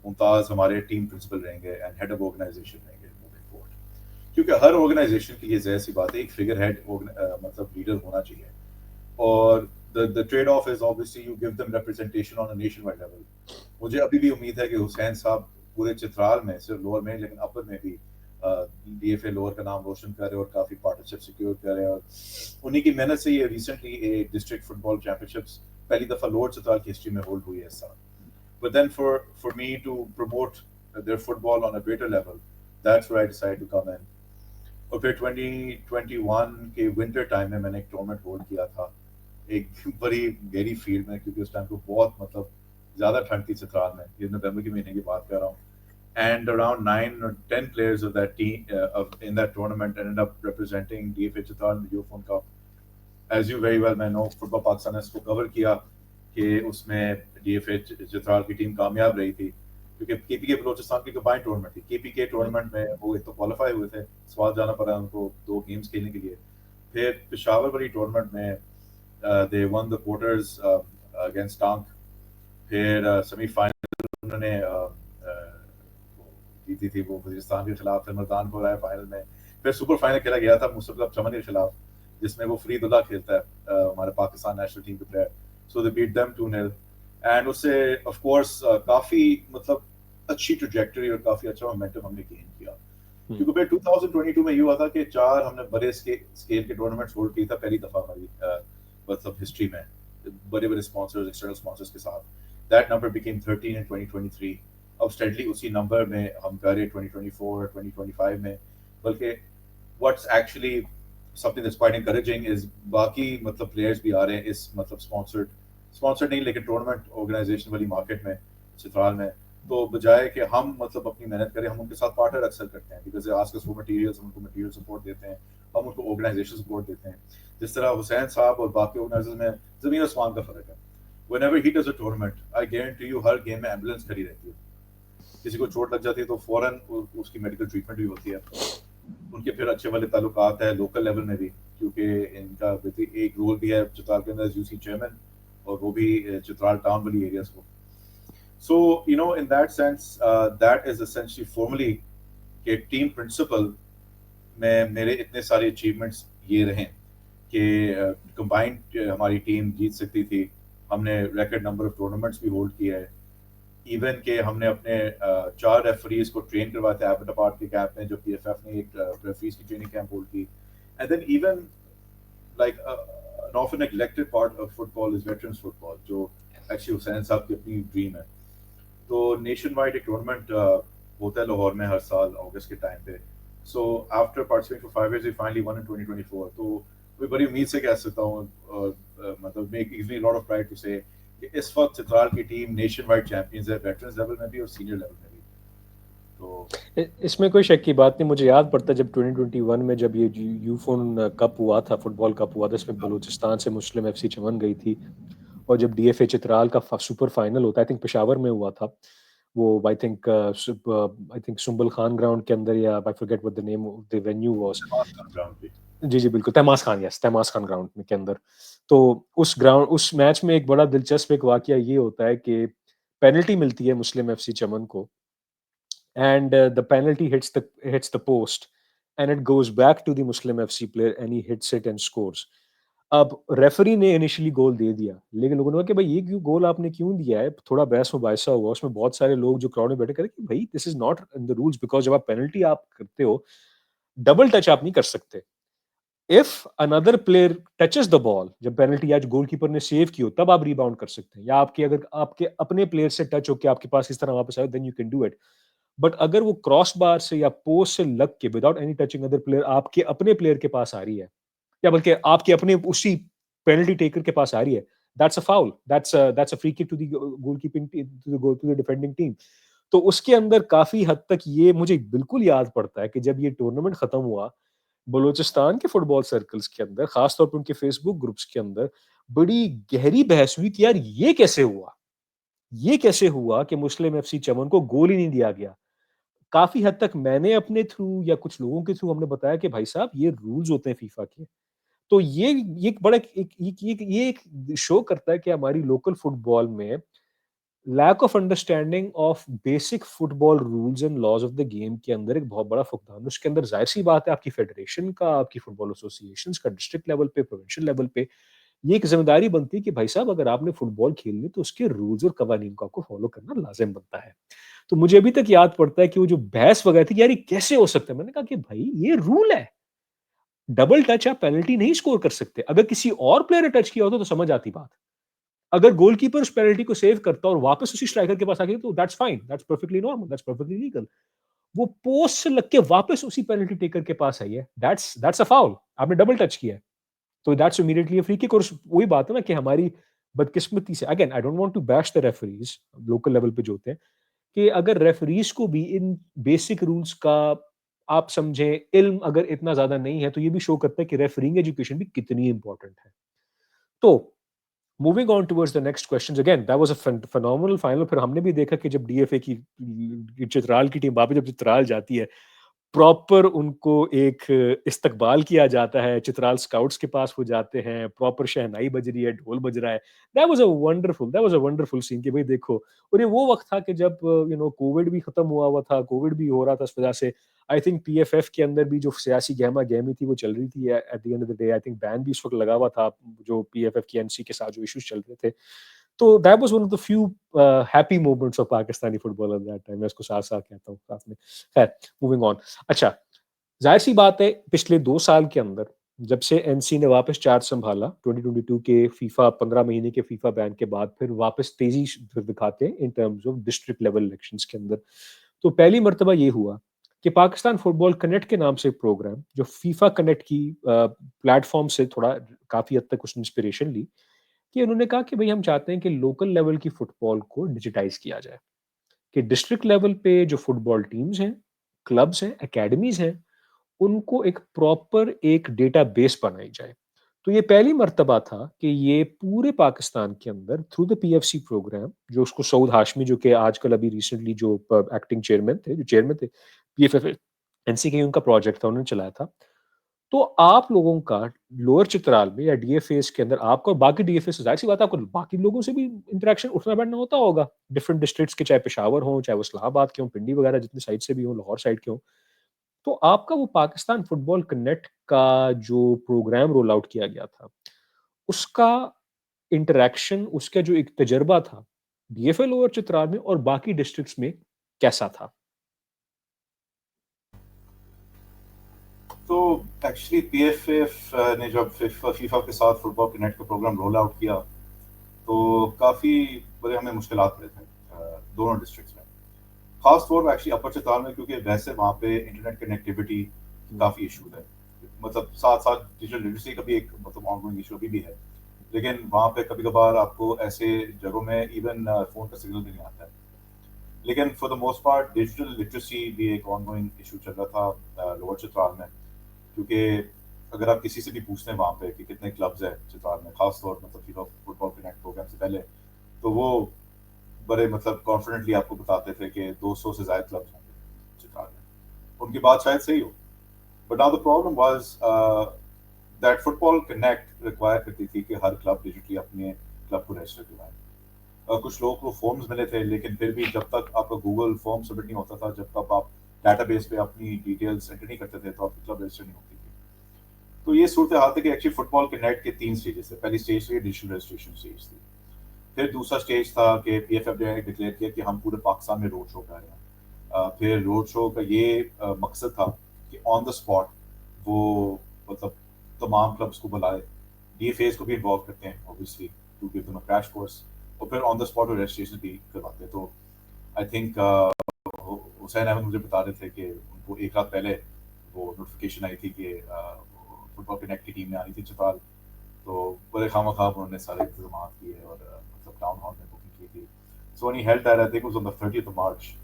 ممتاز ہمارے ٹیم پرنسپل رہیں گے اینڈ ہیڈ آف آرگنائزیشن رہیں گے موونگ فورورڈ. کیونکہ ہر آرگنائزیشن کے لیے ظاہر سی بات ہے ایک فگر ہیڈ مطلب لیڈر ہونا چاہیے, اور the trade off is obviously you give them representation on a nationwide level. مجھے ابھی بھی امید ہے کہ حسین صاحب پورے چترال میں صرف لوور میں لیکن اپر میں بھی ڈی ایف اے لوور کا نام روشن کر رہے اور کافی پارٹنرشپ سیکیور کر رہے ہیں, اور انہی کی محنت سے یہ ریسنٹلی ایک ڈسٹرکٹ فٹ بال چیمپئن شپس پہلی دفعہ لوور چترال کی ہسٹری میں ہولڈ ہوئی ہے اس سال. But then for me to promote their football on a greater level, that's where I decided to come in. اور پھر 2021 کے ونٹر ٹائم میں نے ایک ٹورنامنٹ ہولڈ کیا تھا ایک بڑی گہری فیلڈ میں, کیونکہ اس ٹائم کو بہت مطلب زیادہ ٹھنڈ تھی چترال میں, یہ نومبر کے مہینے کی بات کر رہا ہوں. And around 9 or 10 players of that team in that tournament ended up representing DFA Chitral in the Youth Cup. As you very well may know, football Pakistan نے اس کو کور کیا کہ اس میں ڈی ایف اے چترال کی ٹیم کامیاب رہی تھی, کیونکہ کے پی کے بلوچستان کی کمبائنڈ ٹورنامنٹ تھی. کے پی کے ٹورنامنٹ میں وہ ایک تو کوالیفائی ہوئے تھے, سوات جانا پڑا ان کو 2 گیمز کھیلنے کے لیے. پھر پشاور بڑی ٹورنامنٹ میں they won the quarters against ٹانک. پھر سیمی فائنل انہوں نے جیتی تھی وہ وزیرستان کے خلاف, پھر ملتان کو آیا فائنل میں. پھر سپر فائنل کھیلا گیا تھا مصطفی چمن کے خلاف جس میں وہ فرید اللہ کھیلتا ہے ہمارے پاکستان نیشنل ٹیم کے player. So they beat them 2-0 and اس سے آف کورس کافی مطلب اچھی ٹریجیکٹری اور کافی اچھا مومنٹم ہم نے گین کیا. کیونکہ پھر 2022 میں یہ ہوا تھا کہ 4 ہم نے بڑے اسکیل کے ٹورنامنٹس ہولڈ کی تھا پہلی دفعہ ہماری مطلب ہسٹری میں بڑے بڑے اسپانسرز ایکسٹرنل اسپانسرز کے ساتھ. That number became 13 in 2023. اب اسٹیڈلی اسی نمبر میں ہم کر رہے 2024 اور 2025 میں. بلکہ what's actually something that's quite encouraging is باقی مطلب پلیئرز بھی آ رہے ہیں اس مطلب اسپانسرڈ نہیں لیکن ٹورنامنٹ آرگنائزیشن والی مارکیٹ میں چترال میں. تو بجائے کہ ہم مطلب اپنی محنت کریں, ہم ان کے ساتھ پارٹنر اکثر کرتے ہیں بیکاز آس کس مٹیریلس, ہم ان کو مٹیریل سپورٹ دیتے ہیں, ہم ان کو آرگنائزیشن سپورٹ دیتے ہیں. جس طرح حسین صاحب اور باقی آرگنائزرز میں زمین آسمان کا فرق ہے. whenever he does a tournament, I guarantee you Hare game میں ایمبولینس کھڑی رہتی ہے. کسی کو چوٹ لگ جاتی ہے تو فوراً اس کی میڈیکل ٹریٹمنٹ بھی ہوتی ہے. ان کے پھر اچھے والے تعلقات ہیں لوکل لیول میں بھی, کیونکہ ان کا ایک رول بھی ہے چترال کے اندر یو سی چیئرمین, اور وہ بھی چترال ٹاؤن والی ایریاز کو. So, you know, in that sense, that is essentially formally کہ ٹیم پرنسپل میں میرے اتنے سارے اچیومنٹس یہ رہیں کہ کمبائنڈ ہماری ٹیم جیت سکتی تھی. ہم نے ریکارڈ نمبر آف ٹورنامنٹس بھی ہولڈ کیا ہے. ایون کہ ہم نے اپنے 4 ریفریز کو ٹرین کروایا تھا ایبٹ اپارٹ کے کیمپ میں, جو پی ایف ایف نے ایک ریفریز کی ٹریننگ کیمپ ہولڈ کی. And then even like an often neglected part of football is veterans football, جو ایکچولی حسین صاحب کی اپنی ڈریم ہے. تو نیشن وائڈ ایک ٹورنامنٹ ہوتا ہے لاہور میں ہر سال اگست کے ٹائم پہ. So after participating for 5 years we finally won in 2024. تو میں بڑی امید سے کہہ سکتا ہوں, مطلب it gives me a lot of pride to say کہ اس وقت چترال کی ٹیم نیشن وائڈ چیمپئنز ہے, ویٹرنز لیول میں بھی اور سینئر لیول میں بھی. تو اس میں کوئی شک کی بات نہیں. مجھے یاد پڑتا جب 2021 میں جب یہ یوفون کپ ہوا تھا, فٹ بال کپ ہوا تھا, اس میں بلوچستان سے مسلم ایف سی چمن گئی تھی, اور جب ڈی ایف اے چترال کا سپر فائنل ہوتا ہے, آئی تھنک پشاور میں ہوا تھا وہ, I think Sumbal Khan ground کے اندر, یا I forget what the name of the venue was. جی جی بالکل, تیماس خان, یس تیماس خان گراؤنڈ کے اندر. تو اس میچ میں ایک بڑا دلچسپ ایک واقعہ یہ ہوتا ہے کہ پینلٹی ملتی ہے مسلم ایف سی چمن کو, and the penalty hits the post and it goes back to the Muslim FC player and he hits it and scores. اب ریفری نے انیشلی گول دے دیا, لیکن لوگوں نے کہا کہ بھائی یہ گول آپ نے کیوں دیا ہے, تھوڑا بحث مباحثہ ہوا. اس میں بہت سارے لوگ جو کراؤڈ میں بیٹھے کرے کہ بھائی this is not in the rules, because جب آپ پینلٹی آپ کرتے ہو ڈبل ٹچ آپ نہیں کر سکتے. if another player touches the ball, جب پینلٹی یا گول کیپر نے سیو کی ہو تب آپ ریباؤنڈ کر سکتے ہیں, یا آپ کے اگر آپ کے اپنے پلیئر سے ٹچ ہو کے آپ کے پاس اس طرح واپس آئے then you can do it. But اگر وہ کراس بار سے یا پوسٹ سے لگ کے without any touching other player آپ کے اپنے پلیئر کے پاس آ رہی ہے, یا بلکہ آپ کے اپنے اسی پینلٹی ٹیکر کے پاس آ رہی ہے, that's a foul, that's a free kick to the goalkeeping to the defending team. تو اس کے اندر کافی حد تک یہ مجھے بالکل یاد پڑتا ہے کہ جب یہ ٹورنامنٹ ختم ہوا بلوچستان کے فٹ بال سرکلز کے اندر، خاص طور پر ان کے فیس بک گروپس کے اندر بڑی گہری بحث ہوئی کہ یار یہ کیسے ہوا، یہ کیسے ہوا کہ مسلم ایف سی چمن کو گول ہی نہیں دیا گیا. کافی حد تک میں نے اپنے تھرو یا کچھ لوگوں کے تھرو ہم نے بتایا کہ بھائی صاحب یہ رولز ہوتے ہیں فیفا کے. تو یہ ایک بڑا یہ ایک شو کرتا ہے کہ ہماری لوکل فٹ بال میں lack of understanding of basic football rules and laws of the game کے اندر ایک بہت بڑا فقدان. اس کے اندر ظاہر سی بات ہے آپ کی فیڈریشن کا، آپ کی فٹ بال ایسوسیشنز کا ڈسٹرکٹ لیول پہ، پروونشل لیول پہ یہ ایک ذمہ داری بنتی ہے کہ بھائی صاحب اگر آپ نے فٹ بال کھیلنی تو اس کے رولز اور قوانین کو آپ کو فالو کرنا لازم بنتا ہے. تو مجھے ابھی تک یاد پڑتا ہے کہ وہ جو بحث وغیرہ تھی کہ یار یہ کیسے ہو سکتا ہے، میں نے کہا کہ بھائی یہ رول ہے، ڈبل ٹچ آپ پینلٹی نہیں سکور کر سکتے. اگر کسی اور پلیئر نے ٹچ کیا ہوتا تو سمجھ آتی بات. اگر گول کیپر اس پینلٹی کو سیو کرتا اور واپس اسی اسٹرائکر کے پاس آ گیا تو that's fine, that's perfectly normal, that's perfectly legal. وہ پوسٹ سے لگ کے واپس اسی پینلٹی ٹیکر کے پاس آئی ہے، دیٹس اے فاؤل، آپ نے ڈبل ٹچ کیا ہے. تو that's immediately a free kick. اور وہی بات ہے نا کہ ہماری بدقسمتی سے، again I don't want to bash the rephrase local level پہ جو ہوتے ہیں، کہ اگر ریفریز کو بھی ان بیسک رولز کا آپ سمجھیں علم اگر اتنا زیادہ نہیں ہے تو یہ بھی شو کرتا ہے کہ ریفرنگ ایجوکیشن بھی کتنی امپورٹنٹ ہے. تو moving on towards the next question, again that was a phenomenal final. پھر ہم نے بھی دیکھا کہ جب ڈی ایف اے کی چترال کی ٹیم واپس جب چترال جاتی ہے، پراپر ان کو ایک استقبال کیا جاتا ہے، چترال سکاؤٹس کے پاس وہ جاتے ہیں، پراپر شہنائی بج رہی ہے، ڈھول بج رہا ہے. دیٹ واز اے ونڈرفل سین کہ بھائی دیکھو. اور یہ وہ وقت تھا کہ جب کووڈ بھی ختم ہوا تھا، کووڈ بھی ہو رہا تھا، اس وجہ سے I think P F F کے اندر بھی جو سیاسی گہما گہمی تھی وہ چل رہی تھی. At the end of the day I think ban بھی اس وقت لگا ہوا تھا جو پی ایف ایف کی این سی کے ساتھ جو ایشوز چل رہے تھے. تو that was one of the few happy moments of Pakistani football at that time. میں اس کو ساتھ ساتھ کہتا ہوں ساتھ میں. خیر موونگ آن. اچھا ظاہر سی بات ہے پچھلے 2 سال کے اندر جب سے این سی نے واپس چارج سنبھالا 2022 کے فیفا 15 مہینے کے فیفا بین کے بعد، پھر واپس تیزی دکھاتے ہیں ان terms of district level elections کے اندر. تو پہلی مرتبہ یہ ہوا کہ پاکستان فٹ بال کنیکٹ کے نام سے ایک پروگرام جو فیفا کنیکٹ کی پلیٹ فارم سے تھوڑا کافی حد تک اس نے انسپریشن لی، کہ انہوں نے کہا کہ بھئی ہم چاہتے ہیں کہ لوکل لیول کی فٹ بال کو ڈیجیٹائز کیا جائے، کہ ڈسٹرکٹ لیول پہ جو فٹ بال ٹیمز ہیں، کلبز ہیں، اکیڈمیز ہیں، ان کو ایک پراپر ایک ڈیٹا بیس بنائی جائے. تو یہ پہلی مرتبہ تھا کہ یہ پورے پاکستان کے اندر through the P F C program, جو اس کو سعود ہاشمی جو کہ آج کل ابھی ریسنٹلی جو ایکٹنگ چیئرمین تھے، جو چیئرمین تھے P F F N C کے، ان کا پروجیکٹ تھا، انہوں نے چلایا تھا. تو آپ لوگوں کا لوور چترال میں یا ڈی ایف ایس کے اندر آپ کو اور باقی ڈی ایف ایس ظاہر سی بات ہے آپ کو باقی لوگوں سے بھی انٹریکشن اٹھنا بیٹھنا ہوتا ہوگا ڈفرنٹ ڈسٹرکٹس کے، چاہے پشاور ہوں، چاہے وہ اسلام آباد کے ہوں، پنڈی وغیرہ جتنے سائڈ سے بھی ہوں، لاہور سائڈ کے ہوں. تو آپ کا وہ پاکستان فٹ بال کنیکٹ کا جو پروگرام رول آؤٹ کیا گیا تھا، اس کا انٹریکشن، اس کا جو ایک تجربہ تھا D F A lower Chitral میں اور باقی ڈسٹرکٹس میں کیسا تھا؟ تو ایکچولی پی ایف ایف نے جب فیفا کے ساتھ فٹ بال کنیکٹ کا پروگرام رول آؤٹ کیا تو کافی بڑے ہمیں مشکلات پڑے تھے دونوں ڈسٹرکٹس میں، خاص طور پر ایکچولی اپر چترال میں، کیونکہ ویسے وہاں پہ انٹرنیٹ کنیکٹیوٹی کافی ایشوز ہے. مطلب ساتھ ساتھ ڈیجیٹل لٹریسی کا بھی ایک مطلب آن گوئنگ ایشو بھی ہے، لیکن وہاں پہ کبھی کبھار آپ کو ایسے جگہوں میں ایون فون کا سگنل بھی نہیں آتا ہے. لیکن for the most part digital literacy بھی ایک آن گوئنگ ایشو چل رہا تھا لوور چترال میں. کیونکہ اگر آپ کسی سے بھی پوچھتے ہیں وہاں پہ کہ کتنے کلبز ہیں چترال میں، خاص طور مطلب فیفا فٹ بال کنیکٹ پروگرام سے پہلے، تو وہ بڑے مطلب کانفیڈنٹلی آپ کو بتاتے تھے کہ 200 سے زائد کلبز ہوں گے چترال میں. ان کی بات شاید صحیح ہو، but now the problem was that football connect require کرتی تھی کہ ہر کلب ڈیجیٹلی اپنے کلب کو رجسٹر کروائے. کچھ لوگوں کو فارمز ملے تھے، لیکن پھر بھی جب تک آپ کا گوگل فارم سبمٹ نہیں ہوتا تھا، جب تک آپ ڈیٹا بیس پہ اپنی ڈیٹیلز انٹر نہیں کرتے تھے، تو آپ کی کلب رجسٹر نہیں ہوتی تھی. تو یہ صورتحال ہے کہ ایکچولی فٹ بال کنیکٹ کے 3 اسٹیجز تھے. پہلی اسٹیج تھی ڈیجیٹل رجسٹریشن اسٹیج تھی. پھر دوسرا اسٹیج تھا کہ پی ایف ایف نے ڈکلیئر کیا کہ ہم پورے پاکستان میں روڈ شو کر رہے ہیں. پھر روڈ شو کا یہ مقصد تھا کہ آن دا اسپاٹ وہ مطلب تمام کلبس کو بلائے، ڈی ایف ایز کو بھی انوالو کرتے ہیں obviously to give them a crash course, اور پھر آن دا اسپاٹ وہ رجسٹریشن بھی کرواتے ہیں. تو آئی تھنک حسین احمد مجھے بتا رہے تھے کہ ان کو ایک رات پہلے وہ نوٹیفیکیشن آئی تھی کہ فٹ بال کنیکٹ کی ٹیم میں آنی تھی چترال. تو بڑے خواہ خواہ انہوں نے سارے انتظامات کیے اور مطلب ٹاؤن ہال میں بکنگ کی تھی. سو when he held that, I think it was on the 30th of March,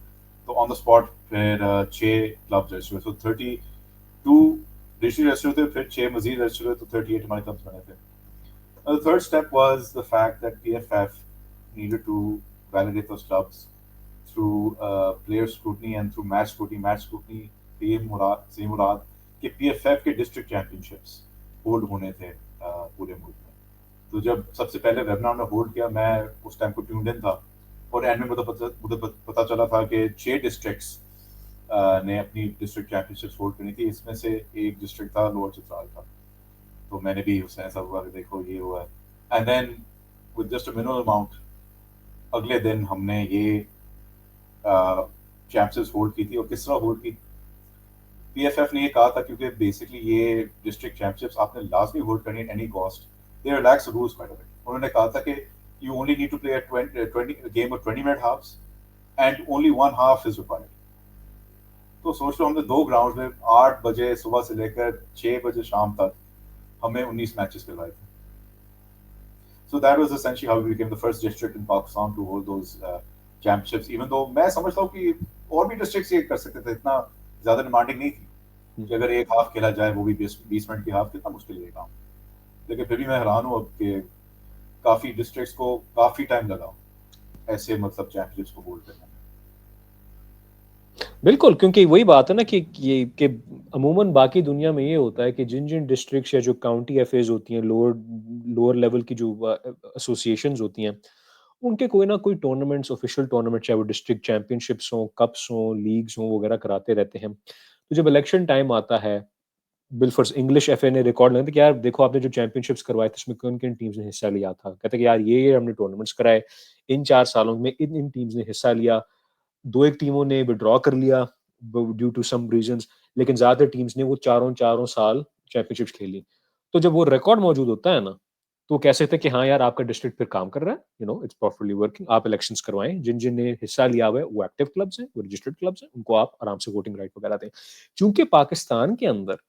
تو آن دا اسپاٹ پھر 6 کلب رجسٹر ہوئے. تو 32 ڈسٹرکٹ رجسٹر ہوتے, پھر 6 مزید رجسٹر ہوئے, تو 38 ہمارے کلبس بنے تھے. The third step was the fact that PFF needed to validate those clubs through player scrutiny and through match scrutiny. Match scrutiny سے مراد کہ PFF کے ڈسٹرکٹ چیمپئن شپس ہولڈ ہونے تھے پورے ملک میں. تو جب سب سے پہلے ویبنار نے ہولڈ کیا, میں اس ٹائم کو ٹیونڈ ان تھا, اور اینڈ میں مجھے پتا چلا تھا کہ 6 ڈسٹرکٹس نے اپنی ڈسٹرکٹ چیمپئن شپس ہولڈ کرنی تھی. اس میں سے ایک ڈسٹرکٹ تھا لوور چترال کا. تو میں نے بھی اس نے ایسا ہوا کہ دیکھو یہ ہوا ہے. And then with just a minimal amount اگلے دن ہم نے یہ چیمپئنشپس ہولڈ کی تھی. اور کس طرح ہولڈ کی, پی ایف ایف نے یہ کہا تھا کیونکہ بیسکلی یہ ڈسٹرکٹ چیمپئنشپس آپ نے لازمی ہولڈ کرنی at any cost. They relax rules quite a bit. انہوں نے کہا تھا کہ you only need to play a game of 20 minute halves and only one half is required. تو سوچ لو ہم نے 2 گراؤنڈ میں 8 بجے صبح سے لے کر 6 بجے شام تک ہمیں 19 میچز کروائے تھے. So that was essentially how we became the first district in Pakistan to hold those championships. Even though میں سمجھتا ہوں کہ اور بھی ڈسٹرکٹس یہ کر سکتے تھے, اتنا زیادہ ڈیمانڈنگ نہیں تھی کہ اگر ایک ہاف کھیلا جائے وہ بھی 20 منٹ کی ہاف, کتنا مشکل ہے یہ کام. لیکن پھر بھی میں حیران ہوں اب کہ کافی ڈسٹرکٹس کو کافی ٹائم لگا ایسے مطلب چیمپئنشپس کو ہولڈ کرنے میں. بالکل, کیونکہ وہی بات ہے نا کہ عموماً باقی دنیا میں یہ ہوتا ہے کہ جن ڈسٹرکٹس یا جو کاؤنٹی ایف ایز ہوتی ہیں, لوور لیول کی جو ایسوسیشنز ہوتی ہیں, ان کے کوئی نہ کوئی ٹورنامنٹس, آفیشیل ٹورنامنٹ, چاہے وہ ڈسٹرکٹ چیمپئن شپس ہوں, کپس ہوں, لیگز ہوں, وغیرہ کراتے رہتے ہیں. تو جب الیکشن ٹائم آتا ہے, بالفرض انگلش ایف اے نے ریکارڈ لگا کہ یار دیکھو آپ نے جو چیمپئن شپس کروائے تھے اس میں کن کن ٹیمز نے حصہ لیا تھا. کہتے ہیں کہ یار یہ ہم نے ٹورنامنٹس کرائے ان 4 سالوں میں, ان ٹیمز نے حصہ لیا, 2 ٹیموں نے ودرا کر لیا ڈیو ٹو سم ریزنز, لیکن زیادہ ٹیمز نے وہ چاروں سال چیمپئن شپس کھیلی. تو جب وہ ریکارڈ موجود ہوتا ہے نا, تو وہ کہہ سکتے ہیں کہ ہاں یار آپ کا ڈسٹرکٹ پھر کام کر رہا ہے, اٹس پراپرلی ورکنگ. آپ الیکشنز کروائیں, جن نے حصہ لیا ہوا ہے وہ ایکٹیو کلبز ہیں, وہ رجسٹرڈ کلبز ہیں, ان کو آپ آرام سے ووٹنگ رائٹ وغیرہ دیں. چونکہ پاکستان کے اندر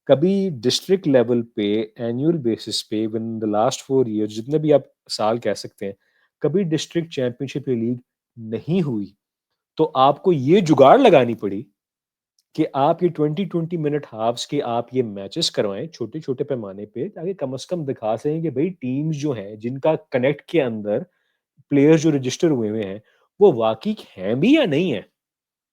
کبھی ڈسٹرکٹ لیول پہ اینیول بیسس پہ ون دا لاسٹ 4 ایئر جتنے بھی آپ سال کہہ سکتے ہیں, کبھی ڈسٹرکٹ چیمپئن شپ یا لیگ نہیں ہوئی, تو آپ کو یہ جگاڑ لگانی پڑی کہ آپ یہ 20 منٹ ہافس کے آپ یہ میچز کروائیں چھوٹے چھوٹے پیمانے پہ, تاکہ کم از کم دکھا سکیں کہ بھائی ٹیمز جو ہیں جن کا کنیکٹ کے اندر پلیئرز جو رجسٹر ہوئے ہیں وہ واقعی ہیں بھی یا نہیں ہیں.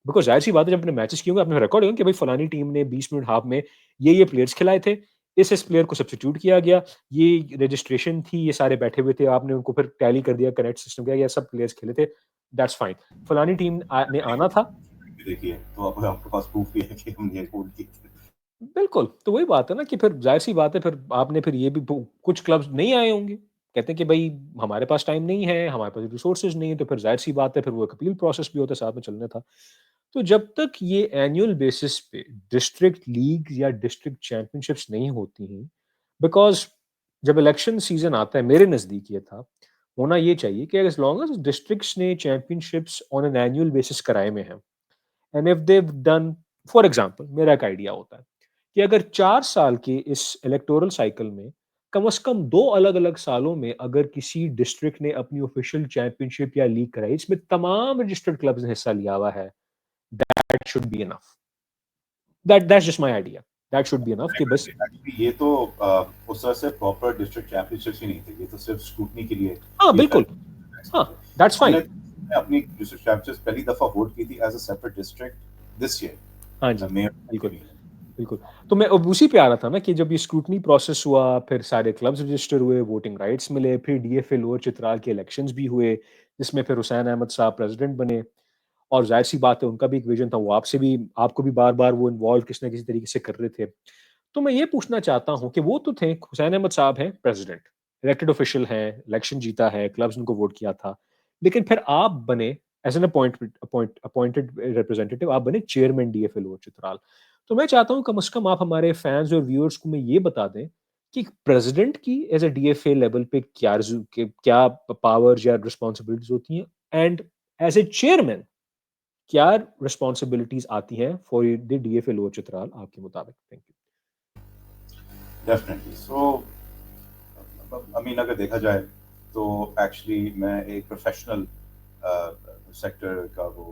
بیکاز ظاہر سی بات ہے جب اپنے میچز کیے ہوئے آپ نے ریکارڈ ہوگا کہ بھائی فلانی ٹیم نے 20 منٹ ہاف میں یہ پلیئرز کھلائے تھے, اس پلیئر کو سبسٹیٹیوٹ کیا گیا, یہ رجسٹریشن تھی, یہ سارے بیٹھے ہوئے تھے, آپ نے ان کو پھر ٹیلی کر دیا, کنیکٹ سسٹم کیا, یہ سب پلیئرز کھیلے تھے, دیٹس فائن. فلانی ٹیم نے آنا تھا. دیکھیے تو اب آپ کے پاس پروف بھی ہے کہ ہم نے ہولڈ کی. بالکل, تو وہی بات ہے نا کہ پھر ظاہر سی بات ہے پھر آپ نے پھر یہ بھی کچھ کلبز نہیں آئے ہوں گے, کہتے ہیں کہ بھائی ہمارے پاس ٹائم نہیں ہے, ہمارے پاس ریسورسز نہیں ہے, تو پھر ظاہر سی بات ہے پھر وہ اپیل پروسیس بھی ہوتا ہے, ساتھ میں چلنا تھا. تو جب تک یہ اینیول بیسس پہ ڈسٹرکٹ لیگ یا ڈسٹرکٹ چیمپئن شپس نہیں ہوتی ہیں, بیکاز جب الیکشن سیزن آتا ہے میرے نزدیک یہ تھا ہونا یہ چاہیے کہ ایز لانگ ایز ڈسٹرکٹس نے چیمپئن شپس آن این اینیول بیسس کرائے میں ہیں, and if Dev done, for example میرا ایک آئیڈیا ہوتا ہے کہ اگر 4 سال کے اس الیکٹورل سائیکل میں کم از کم 2 الگ الگ سالوں میں اگر کسی ڈسٹرکٹ نے اپنی آفیشیل چیمپئن شپ یا لیگ کرائی, اس میں تمام رجسٹرڈ کلبز نے حصہ لیا ہوا ہے, that should be enough. That's just my idea. That should be enough کہ بس. یہ تو اس طرح سے پراپر ڈسٹرکٹ چیمپئن شپس ہی نہیں تھے, یہ تو صرف اسکروٹنی کے لیے. ہاں بالکل, ہاں that's fine. میں نے اپنی ڈسٹرکٹ چیمپئن شپس پہلی دفعہ ہولڈ کی تھی as a separate district this year. ہاں جی بالکل بالکل. تو میں اب اسی پہ آ رہا تھا نا کہ جب یہ اسکروٹنی پروسیس ہوا, پھر سارے کلبز رجسٹر ہوئے, ووٹنگ رائٹس ملے, پھر D F A lower Chitral کے الیکشنز بھی ہوئے جس میں پھر حسین احمد صاحب پریزیڈنٹ بنے, اور ظاہر سی بات ہے ان کا بھی ایک ویژن تھا, وہ آپ کو بھی بار بار وہ انوالو کسی نہ کسی طریقے سے کر رہے تھے. تو میں یہ پوچھنا چاہتا ہوں کہ وہ تو تھے, حسین احمد صاحب ہیں پریزیڈنٹ, الیکٹڈ آفیشیل ہیں, الیکشن جیتا ہے, کلبز ان کو ووٹ کیا تھا, لیکن پھر آپ بنے ایز این اپوائنٹڈ ریپرزینٹیٹو, آپ بنے chairman D F A lower Chitral. تو میں چاہتا ہوں کم از کم آپ ہمارے فینز اور ویورز کو میں یہ بتا دیں کہ پریزیڈنٹ کی as a D F A level پہ کیا پاور یا رسپانسبلٹیز ہوتی ہیں, اینڈ ایز اے چیئرمین کیا رسپانسبلٹیز آتی ہیں for the D F A lower Chitral آپ کے مطابق. Thank you. Definitely. So Amin اگر دیکھا جائے تو ایکچولی میں ایک پروفیشنل سیکٹر کا وہ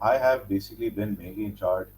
I have basically been mainly in charge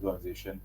organization,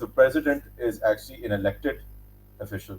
the president is actually an elected official.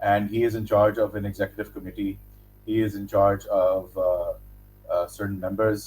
And he is in charge of an executive committee. He is in charge of certain members.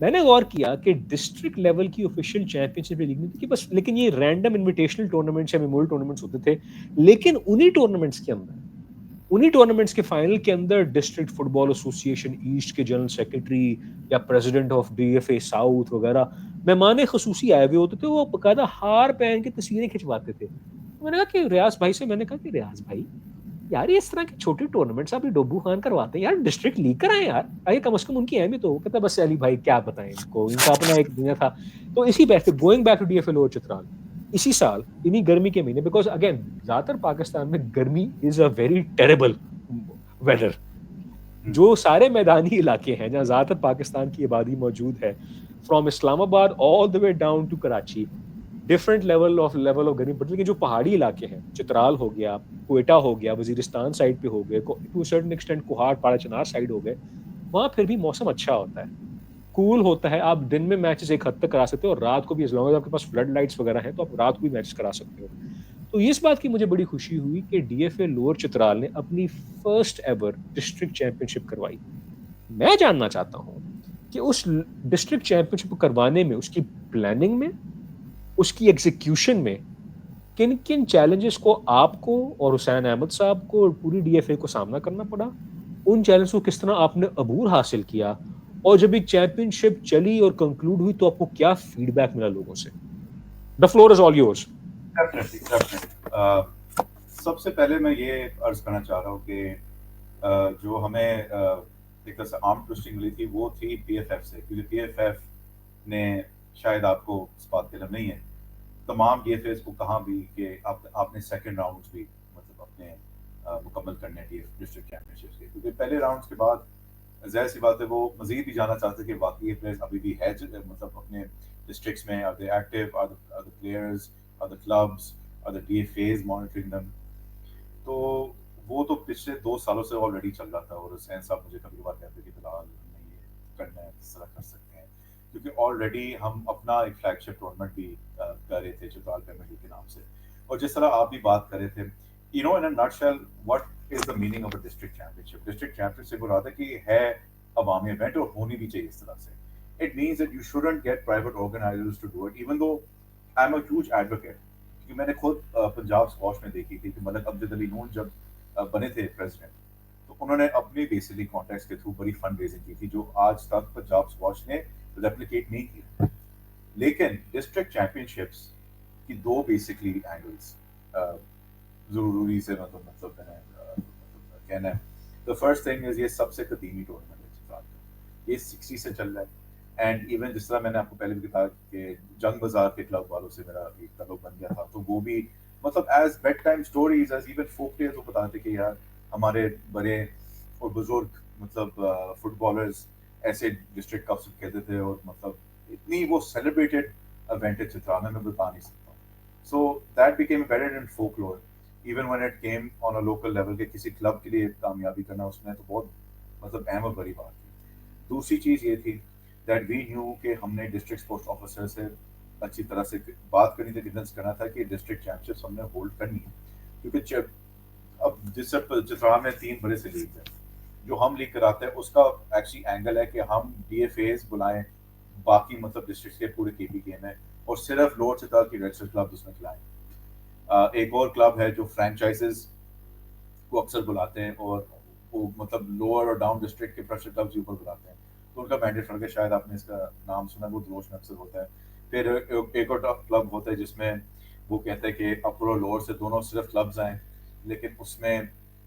میں نے غور کیا کہ ڈسٹرکٹ لیول کی آفیشیل چیمپئن شپ لیگ میں تھی کہ بس، لیکن یہ رینڈم انویٹیشنل ٹورنامنٹس یا میموریل ٹورنامنٹس ہوتے تھے. لیکن انہی ٹورنامنٹس کے فائنل کے اندر ڈسٹرکٹ فٹ بال ایسوسی ایشن ایسٹ کے جنرل سیکرٹری یا president of D F A south وغیرہ مہمان خصوصی آئے ہوئے ہوتے تھے. وہ باقاعدہ ہار پہن کے تصویریں کھنچواتے تھے. میں نے کہا کہ ریاض بھائی سے، میں نے کہا کہ ریاض بھائی یار یہ اس طرح کی چھوٹی ٹورنامنٹس آپ ڈوبو خان کرواتے ہیں یار، ڈسٹرکٹ لیگ کرائیں یار، آگے کم از کم ان کی اہمیت ہو. کہتا بس علی بھائی کیا بتائیں ان کو، ان کا اپنا ایک دنیا تھا. تو اسی بیٹھ going back to D F A lower Chitral اسی سال انہی گرمی کے مہینے، بیکاز اگین زیادہ تر پاکستان میں گرمی از اے ویری ٹیریبل ویدر. جو سارے میدانی علاقے ہیں جہاں زیادہ تر پاکستان کی آبادی موجود ہے، from Islamabad all the way down to Karachi, different level of گرمی پڑتی ہے. لیکن جو پہاڑی علاقے ہیں، چترال ہو گیا، کوئٹہ ہو گیا، وزیرستان سائڈ پہ ہو گئے، to certain extent Kohat Pada Chinar side ہو گئے، وہاں پھر بھی موسم اچھا ہوتا ہے، کول ہوتا ہے. آپ دن میں میچز ایک حد تک کرا سکتے ہو، اور رات کو بھی، as long as آپ کے پاس فلڈ لائٹس وغیرہ ہیں تو آپ رات کو بھی میچز کرا سکتے ہو. تو اس بات کی مجھے بڑی خوشی ہوئی کہ D F A lower Chitral نے اپنی first ever district championship کروائی. میں جاننا چاہتا ہوں کہ اس ڈسٹرکٹ چیمپئن شپ کو کروانے میں، اس کی پلاننگ میں، اس کی ایگزیکیوشن میں کن کن چیلنجز کو آپ کو اور حسین احمد صاحب کو اور پوری ڈی ایف اے کو سامنا کرنا پڑا، ان چیلنج کو کس طرح آپ نے عبور حاصل کیا، اور جب یہ چیمپئن شپ چلی اور کنکلوڈ ہوئی تو آپ کو کیا فیڈ بیک ملا لوگوں سے. The floor is all yours. سب سے پہلے میں یہ عرض کرنا چاہ رہا ہوں کہ جو ہمیں ایک طرح سے آرم ٹوسٹنگ ملی تھی وہ تھی پی ایف ایف سے، کیونکہ پی ایف ایف نے، شاید آپ کو اس بات کا علم نہیں ہے، تمام ڈی ایف ایس کو کہاں بھی کہ آپ نے سیکنڈ راؤنڈس بھی مطلب اپنے مکمل کرنے ہیں ڈسٹرکٹ چیمپئن شپس کے، کیونکہ پہلے راؤنڈس کے بعد ظاہر سی بات ہے وہ مزید بھی جاننا چاہتے کہ واقعی یہ پلیئرز ابھی بھی ہے مطلب اپنے ڈسٹرکٹس میں، are they active, are the players, are the clubs, are the D F As monitoring them. تو وہ تو پچھلے 2 سالوں سے آلریڈی چل رہا تھا. اور حسین صاحب مجھے کبھی کبھار کہتے کہ بلال ہمیں یہ کرنا ہے، کس طرح کر سکتے ہیں، کیونکہ آلریڈی ہم اپنا ایک فلیگ شپ ٹورنامنٹ بھی کر رہے تھے چترال پریمیئر لیگ کے نام سے. اور جس طرح آپ بھی بات کر رہے تھے، you know in a nutshell what is the meaning of a district championship. District championship مراد ہے کہ یہ ہے عوامی ایونٹ اور ہونی بھی چاہیے اس طرح سے. It means that you shouldn't get private organisers to do it, even though I am a huge advocate. کیونکہ میں نے خود پنجاب اسکواش میں دیکھی تھی کہ ملک امجد علی نون جب بنے تھے پریزیڈنٹ، تو انہوں نے اپنی بیسکلی کانٹیکٹس کے تھرو بڑی فنڈ ریزنگ کی تھی جو آج تک پنجاب اسکواش نے ریپلیکیٹ نہیں کی. لیکن ڈسٹرکٹ چیمپئن شپس کی دو بیسکلی اینگلس ضروری سے مطلب کہنا ہے. دا فرسٹ تھنگ از یہ سب سے قدیمی ٹورنامنٹ ہے چترال کا، یہ 60 سے چل رہا ہے. اینڈ ایون جس طرح میں نے آپ کو پہلے بھی بتایا کہ جنگ بازار کے کلب والوں سے میرا ایک تعلق بن گیا تھا، تو وہ بھی مطلب as bedtime stories, as even folk tales وہ بتاتے کہ یار ہمارے بڑے اور بزرگ مطلب فٹ بالرز ایسے ڈسٹرکٹ کپس کھیلتے تھے، اور مطلب اتنی وہ سیلیبریٹڈ ایونٹ ہے چترال میں بتا نہیں سکتا ہوں. So that became embedded in folklore even when it came on a local level کہ کسی کلب کے لیے کامیابی کرنا اس میں تو بہت مطلب اہم اور بڑی بات تھی. دوسری چیز یہ تھی دیٹ وی نیو کہ ہم نے ڈسٹرکٹ اسپورٹس آفیسر سے اچھی طرح سے بات کرنی تھی، کنونس کرنا تھا کہ ڈسٹرکٹ چیمپئن شپس ہم نے ہولڈ کرنی ہے. کیونکہ اب جس سے چترال میں 3 بڑے سے لیگ ہے، جو ہم لیگ کراتے ہیں اس کا ایکچولی اینگل ہے کہ ہم ڈی ایف ایز بلائیں باقی مطلب ڈسٹرکٹ کے پورے کے پی گیم ہے، اور صرف لوور چترال کی ریجسٹر کلب اس میں کھلائیں. ایک اور کلب ہے جو فرینچائزز کو اکثر بلاتے ہیں، اور وہ مطلب لوور اور ڈاؤن ڈسٹرکٹ کے پریشر کلبز کے اوپر بلاتے ہیں، تو ان کا مینڈیٹ فرق ہے. شاید آپ نے اس کا نام سنا ہے، وہ دروش میں اکثر ہوتا ہے. پھر ایک اور کلب ہوتا ہے جس میں وہ کہتا ہے کہ اپر اور لوور سے دونوں صرف کلبز آئیں، لیکن اس میں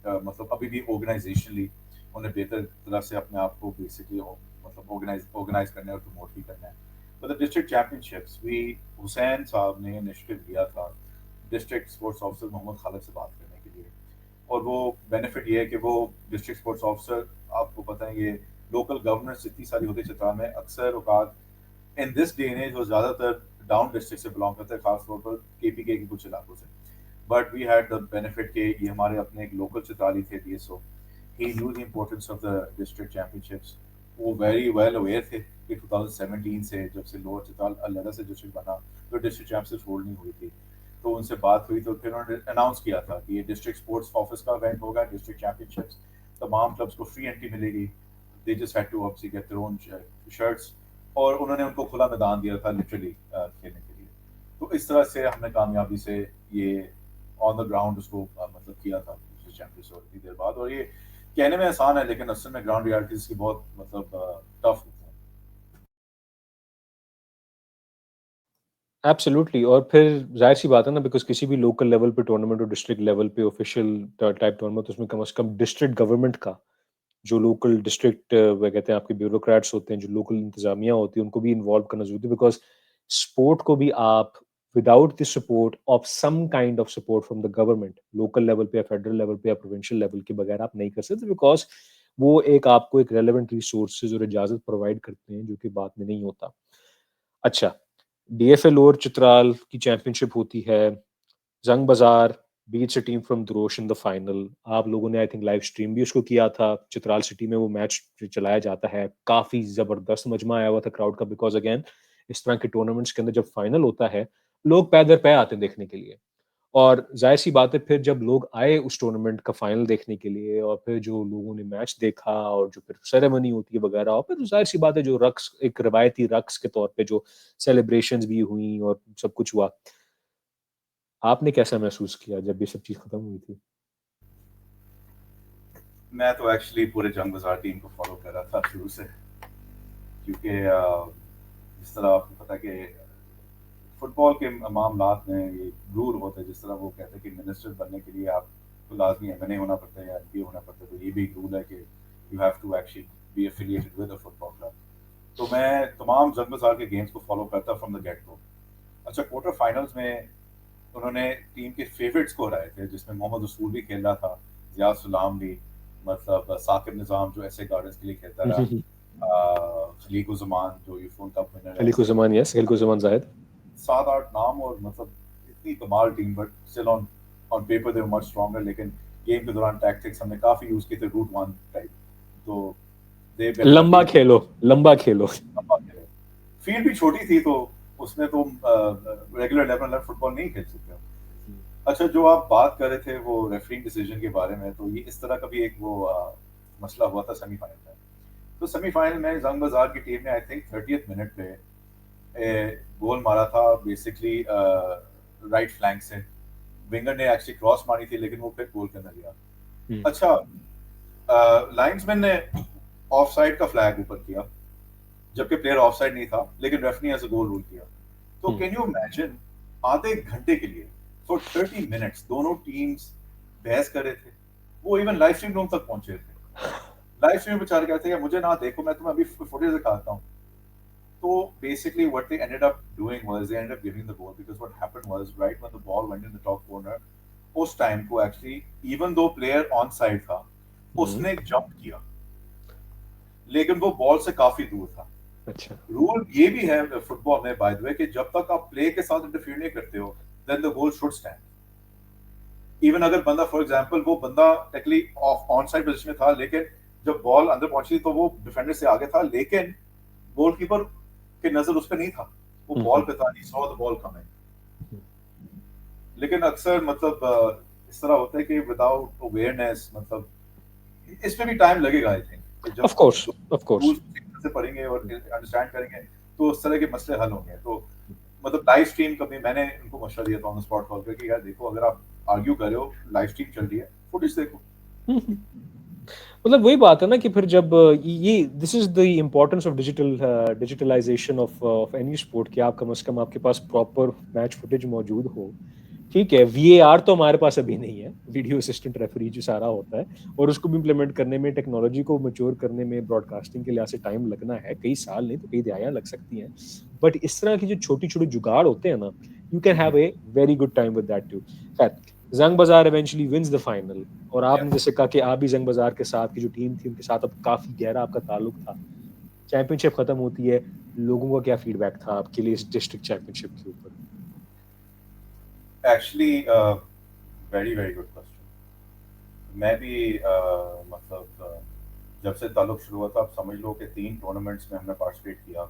مطلب ابھی بھی آرگنائزیشنلی انہیں بہتر طرح سے اپنے آپ کو بیسکلی مطلب آرگنائز کرنا ہے اور پروموٹ بھی کرنا ہے. مطلب ڈسٹرکٹ چیمپئن شپس بھی حسین صاحب نے انیشیٹو لیا تھا ڈسٹرکٹ اسپورٹس آفیسر محمد خالد سے بات کرنے کے لیے. اور وہ بینیفٹ یہ ہے کہ وہ ڈسٹرکٹ اسپورٹس آفیسر، آپ کو پتہ ہے یہ لوکل گورننس اتنی ساری ہوتی ہے چترال میں، اکثر اوقات ان دس ڈے اینڈ ایج وہ زیادہ تر ڈاؤن ڈسٹرکٹ سے بلانگ کرتے ہیں، خاص طور پر کے پی کے کچھ علاقوں سے. But we had the benefit کہ یہ ہمارے اپنے ایک لوکل چترالی تھے D S O, he knew the importance of the district championship. وہ ویری ویل اویئر تھے کہ 2017 سے جب سے لوور چترال علیحدہ سے ڈسٹرکٹ بنا تو ڈسٹرکٹ چیمپئن شپس ہولڈ نہیں ہوئی تھی. تو ان سے بات ہوئی تو پھر انہوں نے اناؤنس کیا تھا کہ یہ ڈسٹرکٹ اسپورٹس آفس کا ایونٹ ہوگا، ڈسٹرکٹ چیمپئن شپس، تمام کلبس کو فری انٹری ملے گی. They just had to obviously get their own shirts اور انہوں نے ان کو کھلا میدان دیا تھا لٹرلی کھیلنے کے لیے. تو اس طرح سے ہم نے کامیابی سے یہ آن دا گراؤنڈ اس کو مطلب کیا تھا چیمپئن سے اتنی دیر بعد. اور یہ کہنے میں آسان ہے لیکن اصل میں گراؤنڈ ریالٹیز کی بہت مطلب ٹف ہوتی ہیں. ایبسلیوٹلی. اور پھر ظاہر سی بات ہے نا، بیکاز کسی بھی لوکل لیول پہ ٹورنامنٹ اور ڈسٹرکٹ لیول پہ آفیشیل ٹائپ ٹورنامنٹ، اس میں کم از کم ڈسٹرکٹ گورنمنٹ کا جو لوکل ڈسٹرکٹ وہ کہتے ہیں آپ کے بیوروکریٹس ہوتے ہیں، جو لوکل انتظامیہ ہوتی ہے، ان کو بھی انوالو کرنا ضروری ہے. بیکاز اسپورٹ کو بھی آپ without the support of some kind of support from the government, local level پہ یا فیڈرل لیول پہ یا پروونشل لیول کے بغیر آپ نہیں کر سکتے. بیکاز وہ ایک آپ کو ایک ریلیونٹ ریسورسز اور اجازت پرووائڈ کرتے ہیں، جو کہ بات میں نہیں ہوتا. اچھا، ڈی ایف ایل اور چترال کی چیمپئن شپ ہوتی ہے. Zang Bazar beats a team from Drosh in the final. آپ لوگوں نے آئی تھنک لائیو اسٹریم بھی اس کو کیا تھا. چترال سٹی میں وہ میچ چلایا جاتا ہے، کافی زبردست مجمع آیا ہوا تھا کراؤڈ کا. بیکاز اگین اس طرح کے ٹورنامنٹس کے اندر جب فائنل ہوتا ہے، لوگ پے در پے آتے ہیں دیکھنے کے لیے. اور ظاہر سی بات ہے پھر جب لوگ آئے اس ٹورنامنٹ کا فائنل دیکھنے کے لیے، اور پھر جو لوگوں نے میچ دیکھا اور جو پھر سیریمنی ہوتی ہے وغیرہ، اور پھر ظاہر سی بات ہے جو رقص، ایک روایتی رقص کے طور پہ جو سیلیبریشنز بھی ہوئیں اور سب کچھ ہوا. آپ نے کیسا محسوس کیا جب یہ سب چیز ختم ہوئی تھی؟ میں تو ایکچولی پورے جنگ بازار ٹیم کو فالو کر رہا تھا شروع سے، کیونکہ جس طرح آپ کو پتا کہ فٹ بال کے معاملات میں یہ رول ہوتا ہے. جس طرح وہ کہتے ہیں کہ منسٹر بننے کے لیے آپ کو لازمی ایم این اے ہونا پڑتا ہے یا ایم پی ہونا پڑتا ہے، تو یہ بھی ایک رول ہے کہ you have to actually be affiliated with a football club. تو میں تمام زنگ بازار کے گیمز کو فالو کرتا فرام دا گیٹ گو. اچھا، کوارٹر فائنلز میں انہوں نے ٹیم کے فیورٹس کو ہرائے تھے، جس میں محمد رسول بھی کھیل رہا تھا، زیاد سلام بھی، مطلب ثاقب نظام جو ایسے گارڈنز کے لیے کھیلتا رہا، خلیق الزمان جو یوفون کپ ونر ہے. خلیق الزمان، یس، خلیق الزمان زاہد. 7-8 نام اور مطلب اتنی کمال team, but still on paper they much stronger. لیکن گیم کے دوران ٹیکٹکس ہم نے کافی یوز کیے تھے، روٹ ون ٹائپ. تو دے بلٹ دا لمبا ٹیم. کھیلو، لمبا کھیلو. فیلڈ بھی چھوٹی تھی تو اس میں تو ریگولر 11 فٹ بال نہیں کھیل سکتے. اچھا، جو آپ بات کر رہے تھے وہ ریفرنگ ڈیسیجن کے بارے میں، تو یہ اس طرح کا بھی ایک وہ مسئلہ ہوا تھا سیمی فائنل میں. تو سیمی فائنل میں زنگ بازار کی ٹیم نے آئی تھنک 30th منٹ پہ گول مارا تھا بیسکلی رائٹ فلینک سے. ونگر نے ایکچولی کراس ماری تھی لیکن وہ پھر گول کے اندر گیا. اچھا، لائنس مین نے آف سائڈ کا فلیگ اوپر کیا جبکہ پلیئر آف سائڈ نہیں تھا، لیکن ریفری نے ایز اے گول رول کیا. تو کین یو امیجن آدھے گھنٹے کے لیے فور 30 منٹس دونوں ٹیمز بحث کر رہے تھے. وہ ایون لائف اسٹریم روم تک پہنچے تھے. لائف اسٹریم بچارے کہتے ہیں مجھے نہ دیکھو، میں تمہیں ابھی فوٹیج دکھاتا ہوں. تو basically what they ended up doing was they ended up giving the goal, because what happened was right when the ball went in the top corner, اس ٹائم کو actually even though player on side تھا اس نے جمپ کیا لیکن وہ بال سے کافی دور تھا. اچھا، رول یہ بھی ہے فٹ بال میں بائی دا وے کہ جب تک آپ پلے کے ساتھ انٹرفیئر نہیں کرتے ہو دین دا گول شوڈ اسٹینڈ. ایون اگر بندہ فار ایگزامپل وہ بندہ ٹیکلی آن سائڈ پوزیشن میں تھا، لیکن جب بال اندر پہنچی تو وہ ڈیفینڈر سے آگے تھا، لیکن گول کیپر کی نظر اس پہ نہیں تھا، وہ بال پہ تھا، نہیں سو دا بال کمنگ. لیکن اکثر مطلب اس طرح ہوتا ہے کہ وداؤٹ اویئرنیس مطلب اس میں بھی ٹائم لگے گا. آئی تھنک آف جب کورس، آف کورس. رولز سے پڑھیں گے اور انڈرسٹینڈ کریں گے تو اس طرح کے مسئلے حل ہوں گے. تو مطلب لائیو اسٹریم کبھی میں نے ان کو مشورہ دیا تھا آن اسپاٹ کال پہ کہ یار دیکھو، اگر آپ آرگیو کر رہے ہو، لائیو اسٹریم چل رہی ہے، فوٹیج دیکھو. مطلب وہی بات ہے نا کہ پھر جب یہ this is the importance of digitalization of any sport, کہ آپ کم از کم آپ کے پاس پراپر میچ فوٹیج موجود ہو. ٹھیک ہے، وی اے آر تو ہمارے پاس ابھی نہیں ہے، ویڈیو اسسٹنٹ ریفری جو سارا ہوتا ہے، اور اس کو بھی امپلیمنٹ کرنے میں، ٹیکنالوجی کو میچور کرنے میں براڈ کاسٹنگ کے لحاظ سے ٹائم لگنا ہے، کئی سال نہیں تو کئی دہائیاں لگ سکتی ہیں. بٹ اس طرح کی جو چھوٹی چھوٹی جگاڑ ہوتے ہیں نا، you can have a very good time with that too. خیر، زنگ بازار ایونچولی ونز دا فائنل. اور آپ نے جیسے کہا کہ آپ بھی زنگ بازار کے ساتھ کی جو ٹیم تھی ان کے ساتھ اب کافی گہرا آپ کا تعلق تھا. چیمپئن شپ ختم ہوتی ہے، لوگوں کا کیا فیڈ بیک تھا آپ کے لیے اس ڈسٹرکٹ چیمپئن شپ کے اوپر؟ Actually very very good question. میں بھی مطلب جب سے تعلق شروع ہوا تھا، آپ سمجھ لو کہ 3 ٹورنامنٹس میں ہم نے پارٹیسپیٹ کیا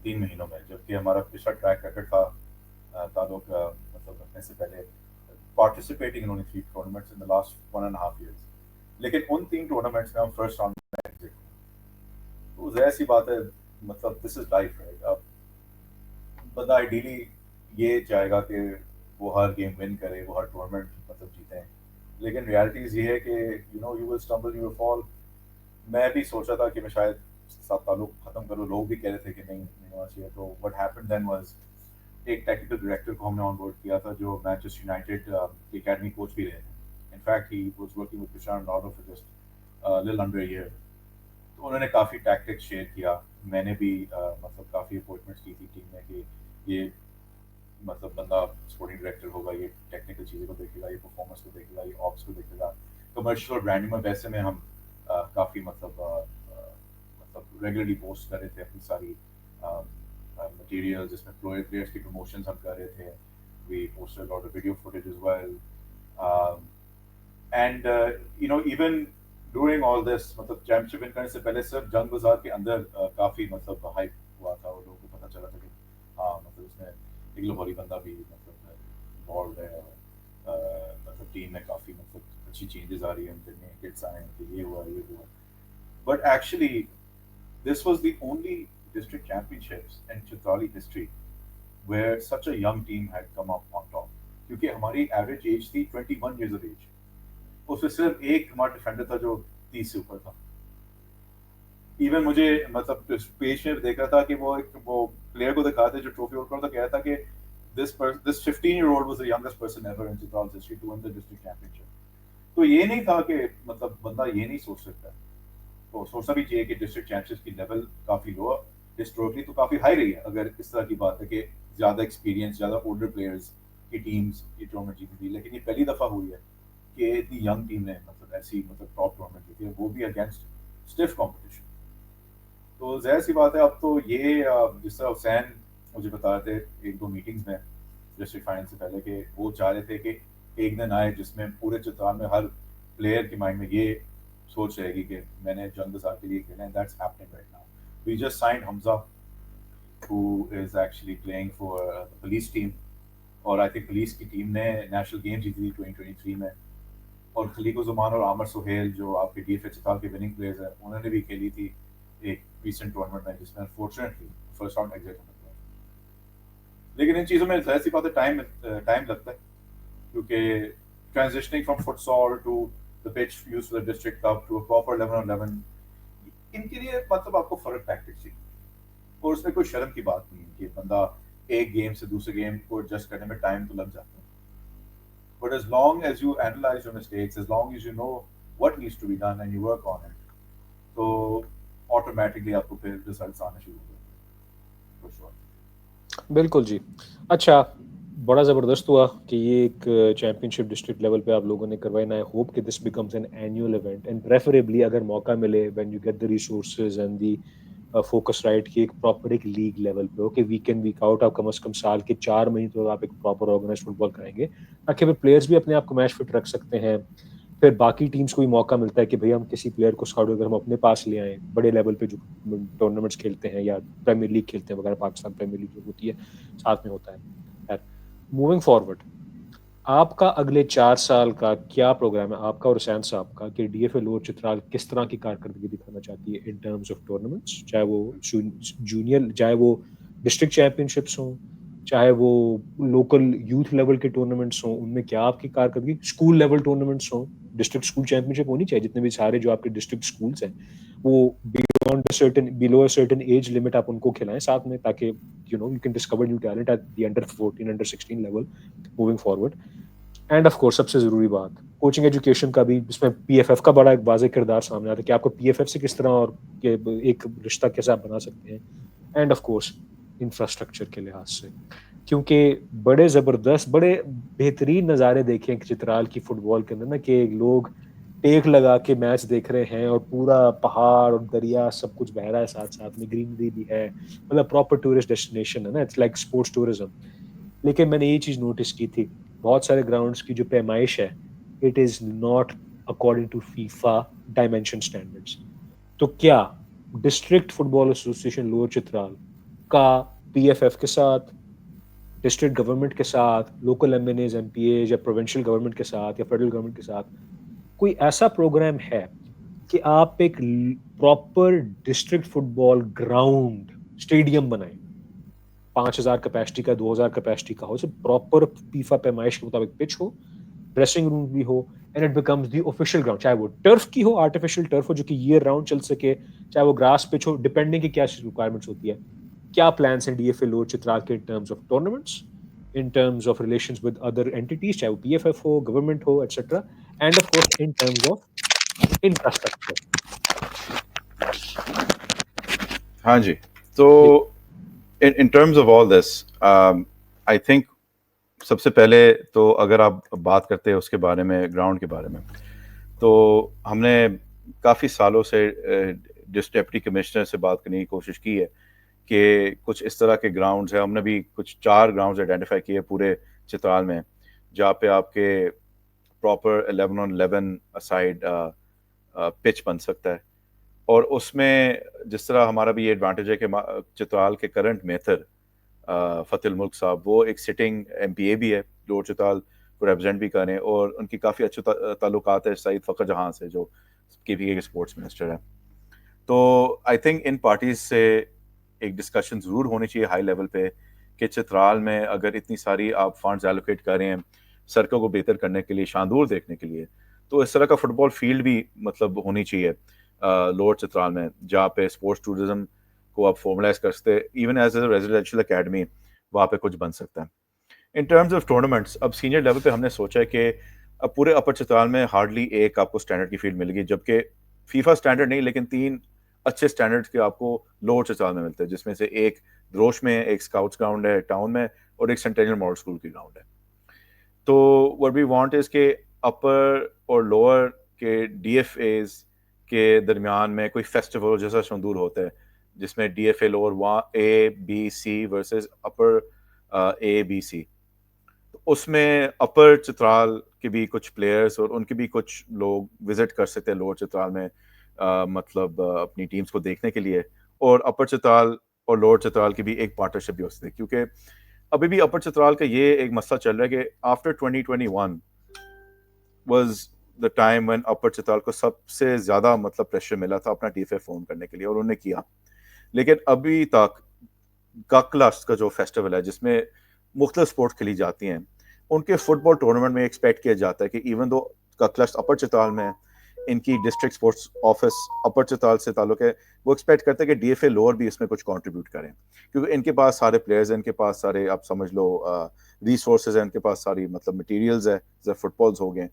3 مہینوں میں، جبکہ ہمارا پچھلا ٹریک ریکارڈ تھا تعلق مطلب رکھنے سے پہلے participating in only 3 tournaments in the last 1.5 years. لیکن ان 3 ٹورنامنٹس میں ہم فرسٹ راؤنڈ میں ایگزٹ ہوئے. تو ظاہر سی بات ہے مطلب دس از لائف رائٹ. اب بندہ آئیڈیلی یہ چاہے گا کہ وہ ہر گیم ون کرے, وہ ہر ٹورنامنٹ مطلب جیتیں, لیکن ریالٹیز یہ ہے کہ یو ول اسٹمبل, یو ول فال. میں بھی سوچا تھا کہ میں شاید ساتھ تعلق ختم کروں, لوگ بھی کہہ رہے تھے کہ نہیں ہونا چاہیے. تو وٹ ہیپن دین واز ایک ٹیکنیکل ڈائریکٹر کو ہم نے آن بورڈ کیا تھا جو مانچسٹر یونائٹیڈ کے اکیڈمی کوچ بھی رہے ہیں. In fact he was working with Cristiano Ronaldo for just little under a year. تو انہوں نے کافی ٹیکٹکس شیئر کیا, میں نے بھی مطلب کافی اپوائنٹمنٹس کی تھی ٹیم میں کہ یہ مطلب بندہ اسپورٹنگ ڈائریکٹر ہوگا, یہ ٹیکنیکل چیزوں کو دیکھے گا, یہ پرفارمنس کو دیکھے گا, یہ آپس کو دیکھے گا, کمرشل اور برانڈنگ میں. ویسے میں ہم کافی مطلب ریگولرلی پوسٹ کر رہے تھے اپنی ساری مٹیریل, جس میں پلیئرس کی پروموشنز ہم کر رہے تھے. We posted lot of video footage as well. And even during all this, مطلب چیمپئن شپ ون کرنے سے پہلے صرف جنگ بازار کے اندر کافی مطلب ہائپ ہوا تھا, اور لوگوں کو پتہ چلا تھا کہ ہاں مطلب اس میں ایک لاہوری بندہ بھی مطلب انوالوڈ ہے, مطلب ٹیم میں کافی مطلب اچھی چینجز آ رہی ہیں, ان میں ہٹس آئے ہیں کہ یہ ہوا یہ ہوا. But actually this was the only district championships in Chitrali history where such a young team had come up on top. کیونکہ ہماری ایوریج ایج تھی 21 years of age. اس میں صرف ایک ہمارا ڈیفینڈر تھا جو 30 سے اوپر تھا. ایون مجھے مطلب پیج میں دیکھ رہا تھا کہ وہ پلیئر کو دکھاتے جو ٹرافی ہولڈ کرتا, کہہ رہا تھا کہ this 15-year-old was the youngest person ever in Chitral's history to win the district championship. تو یہ نہیں تھا کہ مطلب بندہ یہ نہیں سوچ سکتا, تو سوچنا بھی چاہیے کہ ڈسٹرکٹ چیمپئنشپ کی لیول کافی لو ہے, ہسٹوریکلی تو کافی ہائی رہی ہے. اگر اس طرح کی بات ہے کہ زیادہ ایکسپیرینس, زیادہ اولڈر پلیئرز کی ٹیمز یہ ٹورنامنٹ جیتی تھی, لیکن یہ پہلی دفعہ ہوئی ہے کہ اتنی ینگ ٹیم نے مطلب ایسی مطلب ٹاپ ٹورنامنٹ جیتی ہے, وہ بھی اگینسٹ اسٹف کمپٹیشن. تو ظاہر سی بات ہے اب تو یہ جس طرح حسین مجھے بتا رہے تھے ایک دو میٹنگز میں ڈسٹرکٹ فائنل سے پہلے کہ وہ چاہ رہے تھے کہ ایک دن آئے جس میں پورے چترال میں ہر پلیئر کے مائنڈ میں یہ سوچ رہے گی کہ میں نے جنگ بازار کے لیے کھیلا ہے. That's happening right now. We just signed Hamza who is actually playing for the police team, اور آئی تھنک پولیس کی ٹیم نے نیشنل گیم جیتی تھی 2023 میں. اور خلیق الزمان اور عامر سہیل جو آپ کے ڈی ایف اے چترال کے وننگ پلیئرز ہیں, انہوں نے بھی کھیلی تھی ایک ریسنٹ ٹورنامنٹ میں جس میں انفارچونیٹلی فرسٹ راؤنڈ ایگزٹ ہونا پڑا. لیکن ان چیزوں میں ظاہر سی بات ہے ٹائم لگتا ہے, کیونکہ ٹرانزیشننگ فرام فٹ سال to the pitch used for the district cup to a proper 11-on-11, ان کے لیے مطلب آپ کو فرق ٹیکٹکس چاہیے, اور اس میں کوئی شرم کی بات نہیں ہے کہ بندہ ایک گیم سے دوسرے گیم کو ایڈجسٹ کرنے میں ٹائم تو لگ جاتا ہے. But as long as you analyze your mistakes, as long as you know what needs to be done and you work on it, تو آٹومیٹکلی آپ کو پھر ریزلٹس آنا شروع ہو جاتے ہیں. for sure. بالکل جی. اچھا, بڑا زبردست ہوا کہ یہ ایک چیمپئن شپ ڈسٹرکٹ لیول پہ آپ لوگوں نے کروائی. آئی ہوپ کہ this becomes an annual event, and preferably اگر موقع ملے when you get the resources and the focus right کہ ایک پراپر ایک لیگ لیول پہ ہو کہ ویک ان ویک آؤٹ آپ کم از کم سال کے 4 مہینے تو آپ ایک پراپر آرگنائز فٹ بال کریں گے, تاکہ پھر پلیئرس بھی اپنے آپ کو میچ فٹ رکھ سکتے ہیں. پھر باقی ٹیمس کو بھی موقع ملتا ہے کہ بھئی ہم کسی پلیئر کو اسکاؤٹ اگر ہم اپنے پاس لے آئیں بڑے لیول پہ جو ٹورنامنٹس کھیلتے ہیں یا پریمیئر لیگ کھیلتے ہیں وغیرہ, پاکستان پریمیئر لیگ جو ہوتی ہے ساتھ میں ہوتا ہے. موونگ فارورڈ, آپ کا اگلے 4 سال کا کیا پروگرام ہے آپ کا اور حسین صاحب کا, کہ D F A lower Chitral کس طرح کی کارکردگی دکھانا چاہتی ہے ان ٹرمز آف ٹورنامنٹس, چاہے وہ جونیئر, چاہے وہ ڈسٹرکٹ چیمپئن شپس ہوں, چاہے وہ لوکل یوتھ لیول کے ٹورنامنٹس ہوں, ان میں کیا آپ کی کارکردگی, اسکول لیول ٹورنامنٹس ہوں, ڈسٹرکٹ اسکول چیمپئن شپ ہونی چاہیے, جتنے بھی سارے جو آپ کے ڈسٹرکٹ اسکولس ہیں وہ below a certain age limit آپ ان کو کھلائیں ساتھ میں, تاکہ you can discover new talent at the under 14 under 16 level moving forward. And of course سب سے ضروری بات کوچنگ ایجوکیشن کا بھی, جس میں پی ایف ایف کا بڑا ایک واضح کردار سامنے آتا ہے کہ آپ کو پی ایف ایف سے کس طرح اور ایک رشتہ کیسے آپ بنا سکتے ہیں. اینڈ آف کورس انفراسٹرکچر کے لحاظ سے, کیونکہ بڑے زبردست بڑے بہترین نظارے دیکھیں چترال کی فٹ بال کے اندر نا, کہ لوگ ٹیک لگا کے میچ دیکھ رہے ہیں اور پورا پہاڑ اور دریا سب کچھ بہ رہا ہے ساتھ ساتھ میں, گرینری بھی ہے, مطلب پراپر ٹورسٹ ڈیسٹینیشن ہے نا, اٹس لائک اسپورٹس ٹورزم. لیکن میں نے یہ چیز نوٹس کی تھی, بہت سارے گراؤنڈس کی جو پیمائش ہے it is not according to FIFA dimension standards. تو کیا district football association lower Chitral کا پی ایف ایف کے ساتھ, ڈسٹرکٹ گورنمنٹ کے ساتھ, local M N As M P As یا پروونشل گورنمنٹ کے ساتھ یا فیڈرل گورنمنٹ کے ساتھ کوئی ایسا پروگرام ہے کہ آپ ایک پراپر ڈسٹرکٹ فٹ بال گراؤنڈ اسٹیڈیم بنائیں, 5,000 کیپیسٹی کا, 2,000 کیپیسٹی کا ہو, اسے پراپر فیفا پیمائش کے مطابق پچ ہو, ڈریسنگ روم بھی ہو, and it becomes the official ground, چاہے وہ ٹرف کی ہو, آرٹیفیشیل ٹرف ہو جو کہ ایئر راؤنڈ چل سکے, چاہے وہ گراس پچ ہو, ڈپینڈنگ کہ کیا ریکوائرمنٹس ہوتی ہے. کیا پلانس ہیں D F A lower Chitral کے in terms of tournaments, in terms of relations with other entities, چاہے وہ پی ایف ایف ہو, گورنمنٹ ہو, etcetera, and of course in terms of infrastructure. ہاں جی, تو in terms of all this, I think سب سے پہلے تو اگر آپ بات کرتے ہیں اس کے بارے میں, گراؤنڈ کے بارے میں, تو ہم نے کافی سالوں سے ڈپٹی کمشنر سے بات کرنے کی کوشش کی ہے کہ کچھ اس طرح کے گراؤنڈز ہیں. ہم نے بھی کچھ 4 گراؤنڈز آئیڈینٹیفائی کیے پورے چترال میں جہاں پہ آپ کے پراپر 11-on-11 سائڈ پچ بن سکتا ہے. اور اس میں جس طرح ہمارا بھی یہ ایڈوانٹیج ہے کہ چترال کے کرنٹ میتھر فتح الملک صاحب, وہ ایک سٹنگ ایم پی اے بھی ہے, لوور چترال کو ریپرزینٹ بھی کریں, اور ان کی کافی اچھے تعلقات ہے سعید فخر جہاں سے جو کے پی کے اسپورٹس منسٹر ہیں. تو آئی تھنک ان پارٹیز سے ایک ڈسکشن ضرور ہونی چاہیے ہائی لیول پہ کہ چترال میں اگر اتنی ساری آپ فنڈز ایلوکیٹ کر رہے ہیں سڑکوں کو بہتر کرنے کے لیے, شاندور دیکھنے کے لیے, تو اس طرح کا فٹ بال فیلڈ بھی مطلب ہونی چاہیے لوور چترال میں جہاں پہ اسپورٹس ٹورزم کو آپ فارملائز کر سکتے, even as a residential academy وہاں پہ کچھ بن سکتا ہے. ان ٹرمز آف ٹورنامنٹس, اب سینئر لیول پہ ہم نے سوچا ہے کہ اب پورے اپر چترال میں ہارڈلی ایک آپ کو اسٹینڈرڈ کی فیلڈ ملے گی, جبکہ فیفا اسٹینڈرڈ نہیں لیکن 3 اچھے اسٹینڈرڈ کے آپ کو لوور چترال میں ملتے ہیں, جس میں سے ایک دروش میں, ایک اسکاؤٹس گراؤنڈ ہے ٹاؤن میں, اور ایک سینٹینیل ماڈل اسکول کی گراؤنڈ ہے. تو وٹ وی وانٹ از کہ اپر اور لوور کے ڈی ایف ایز کے درمیان میں کوئی فیسٹیول جیسا شندور ہوتا ہے جس میں D F A lower A B C versus upper A B C, اس میں اپر چترال کے بھی کچھ پلیئرز اور ان کے بھی کچھ لوگ وزٹ کر سکتے ہیں لوور چترال میں, مطلب اپنی ٹیمز کو دیکھنے کے لیے, اور اپر چترال اور لوور چترال کی بھی ایک پارٹنرشپ بھی ہو سکتی ہے. کیونکہ ابھی بھی اپر چترال کا یہ ایک مسئلہ چل رہا ہے کہ after 2021 was the time when upper Chitral کو سب سے زیادہ مطلب پریشر ملا تھا اپنا ٹی ایف اے فارم کرنے کے لیے, اور انہوں نے کیا. لیکن ابھی تک کاکلاس کا جو فیسٹیول ہے جس میں مختلف سپورٹس کھیلی جاتی ہیں, ان کے فٹ بال ٹورنامنٹ میں ایکسپیکٹ کیا جاتا ہے کہ ایون دو کاکلاس اپر چترال میں ان کی ڈسٹرکٹ سپورٹس آفس اپر چترال سے تعلق ہے, وہ ایکسپیکٹ کرتے ہیں کہ ڈی ایف اے لوور بھی اس میں کچھ کنٹریبیوٹ کریں, کیونکہ ان کے پاس سارے پلیئرز ہیں, ان کے پاس سارے آپ سمجھ لو ریسورسز ہیں, ان کے پاس ساری مطلب مٹیریلز ہیں, جیسے فٹ بالز ہو گئے,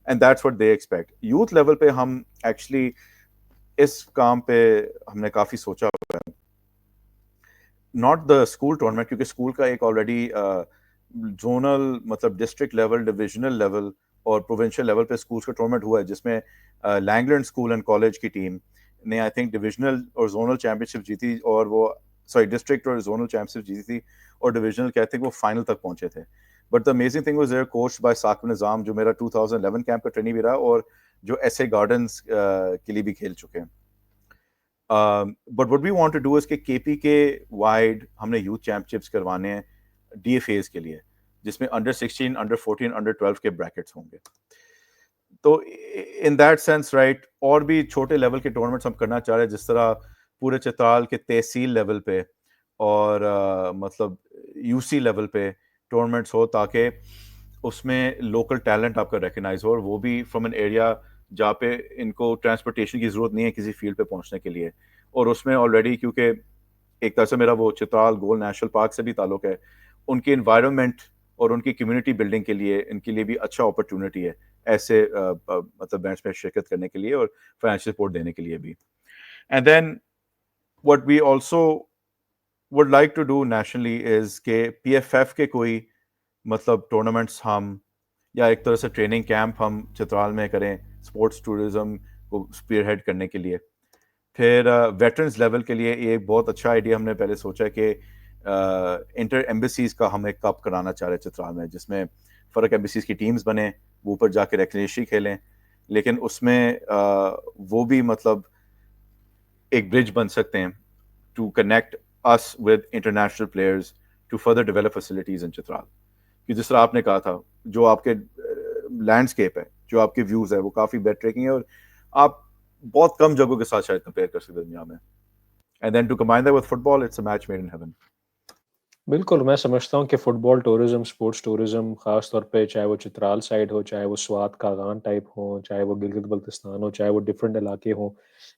and that's what they expect. Youth level پہ ہم ایکچولی اس کام پہ ہم نے کافی سوچا ہوا ہے, ناٹ دا اسکول ٹورنامنٹ, کیونکہ اسکول کا ایک آلریڈی زونل مطلب ڈسٹرکٹ لیول, ڈویژنل لیول اور پروونشل لیول پہ اسکولس کا ٹورنامنٹ ہوا ہے, جس میں لینگلینڈ اسکول اینڈ کالج کی ٹیم نے آئی تھنک ڈویژنل اور زونل چیمپئن شپ جیتی, اور وہ ڈسٹرکٹ اور زونل چیمپئن شپ جیتی تھی, اور ڈویژنل کہتے ہیں وہ فائنل تک پہنچے تھے. But the amazing thing was there coach by Saqib نظام, جو میرا 2011 کیمپ کا ٹرینی بھی رہا, اور جو ایس اے گارڈنز کے لیے بھی کھیل چکے ہیں. But what we want to do is کہ کے پی کے وائڈ ہم نے یوتھ چیمپ شپس کروانے ہیں ڈی ایف ایز کے لیے, جس میں انڈر 16, انڈر 14, انڈر 12 کے بریکٹس ہوں گے. تو ان دیٹ سینس رائٹ, اور بھی چھوٹے لیول کے ٹورنامنٹس ہم کرنا چاہ رہے ہیں, جس طرح پورے چترال کے تحصیل لیول پہ اور مطلب یو سی لیول پہ ٹورنامنٹس ہو, تاکہ اس میں لوکل ٹیلنٹ آپ کا ریکگنائز ہو, اور وہ بھی فرام این ایریا جہاں پہ ان کو ٹرانسپورٹیشن کی ضرورت نہیں ہے کسی فیلڈ پہ پہنچنے کے لیے. اور اس میں آلریڈی کیونکہ ایک طرح سے میرا وہ چترال گول نیشنل پارک سے بھی تعلق ہے, ان کی انوائرمنٹ اور ان کی کمیونٹی بلڈنگ کے لیے ان کے لیے بھی اچھا اپرچونٹی ہے ایسے مطلب بینچ میں شرکت کرنے کے لیے اور فائنینشیل سپورٹ دینے کے لیے بھی. And then what we also would like to do nationally is کہ پی ایف ایف کے کوئی مطلب ٹورنامنٹس ہم یا ایک طرح سے ٹریننگ کیمپ ہم چترال میں کریں اسپورٹس ٹورزم کو اسپیئر ہیڈ کرنے کے لیے. پھر ویٹرنز لیول کے لیے یہ ایک بہت اچھا آئیڈیا ہم نے پہلے سوچا کہ انٹر ایمبیسیز کا ہم ایک کپ کرانا چاہ رہے چترال میں, جس میں فرق ایمبیسیز کی ٹیمز بنیں, وہ اوپر جا کے ریکریشن کھیلیں, لیکن اس میں وہ بھی مطلب ایک برج بن سکتے ہیں to connect us with international players to further develop facilities in Chitral. کہ جس طرح آپ نے کہا تھا, جو آپ کے لینڈسکیپ ہے, جو آپ کے ویوز ہے, وہ کافی بیٹر ٹریکنگ ہے, اور آپ بہت کم جگہوں کے ساتھ شاید کمپیئر کر سکتے دنیا میں. And then to combine that with football, it's a match made in heaven. بالکل میں سمجھتا ہوں کہ فٹ بال ٹورزم، اسپورٹس ٹورزم خاص طور پہ چاہے وہ چترال سائڈ ہو، چاہے وہ سوات کاغان ٹائپ ہو، چاہے وہ گلگت بلتستان ہو، چاہے وہ ڈفرینٹ علاقے ہوں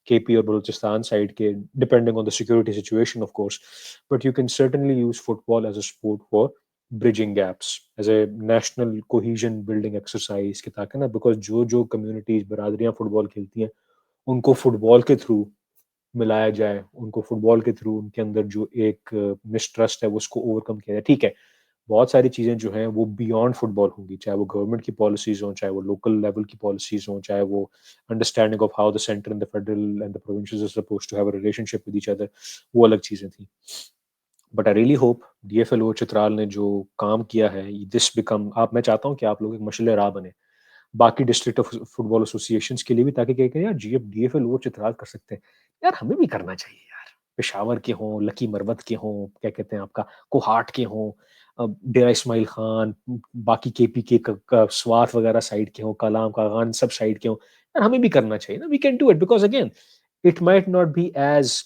کے پی اور بلوچستان سائڈ کے، depending on the security situation of course, but you can certainly use football as a sport for bridging gaps, as a national cohesion building exercise کہ تاکہ نا، بیکاز جو کمیونٹیز برادریاں فٹ بال کھیلتی ہیں ان کو فٹ بال کے تھرو ملایا جائے، ان کو فٹ بال کے تھرو ان کے اندر جو ایک مسٹرسٹ ہے وہ اس کو اوور کم کیا جائے. ٹھیک ہے، بہت ساری چیزیں جو ہیں وہ بیانڈ فٹ بال ہوں گی، چاہے وہ گورنمنٹ کی پالیسیز ہوں، چاہے وہ لوکل لیول کی پالیسیز ہوں، چاہے وہ understanding of how the centre and the federal and the provinces are supposed to have a relationship with each other, وہ الگ چیزیں تھیں. But I really hope D F L O Chitral نے جو کام کیا ہے، دس بیکم، میں چاہتا ہوں کہ آپ لوگ ایک مشعل راہ بنے باقی district of football associations کے لیے بھی، تاکہ کہ یار D F L O Chitral کر سکتے ہیں، یار ہمیں بھی کرنا چاہیے یار. پشاور کے ہوں، لکی مروت کے ہوں، کیا کہتے ہیں آپ کا کوہاٹ کے ہوں، ڈیرہ اسماعیل خان، باقی کے پی کے سوات وغیرہ سائڈ کے ہوں، کالام کاغان سب سائڈ کے ہوں، یار ہمیں بھی کرنا چاہیے نا. We can do it because again it might not be as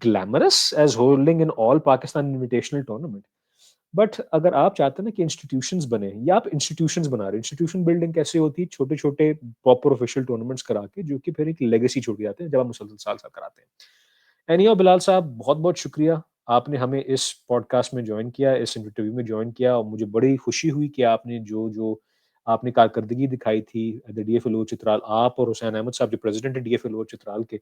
glamorous as holding an all Pakistan invitational tournament, but اگر آپ چاہتے ہیں نا کہ انسٹیٹیوشنز بنے، یا آپ انسٹیٹیوشنز بنا رہے ہیں، انسٹیٹیوشن بلڈنگ کیسے ہوتی ہے؟ چھوٹے چھوٹے پراپر آفیشیل ٹورنامنٹس کرا کے، جو کہ پھر ایک لیگیسی چھوڑ جاتے ہیں جب آپ مسلسل سال سال کراتے ہیں. اینیو بلال صاحب، بہت بہت شکریہ، آپ نے ہمیں اس پوڈ کاسٹ میں جوائن کیا، اس انٹرویو میں جوائن کیا، اور مجھے بڑی خوشی ہوئی کہ آپ نے جو آپ نے کارکردگی دکھائی تھی D F L O Chitral, آپ اور حسین احمد صاحب جو پریزیڈنٹ ہے D F L O Chitral کے،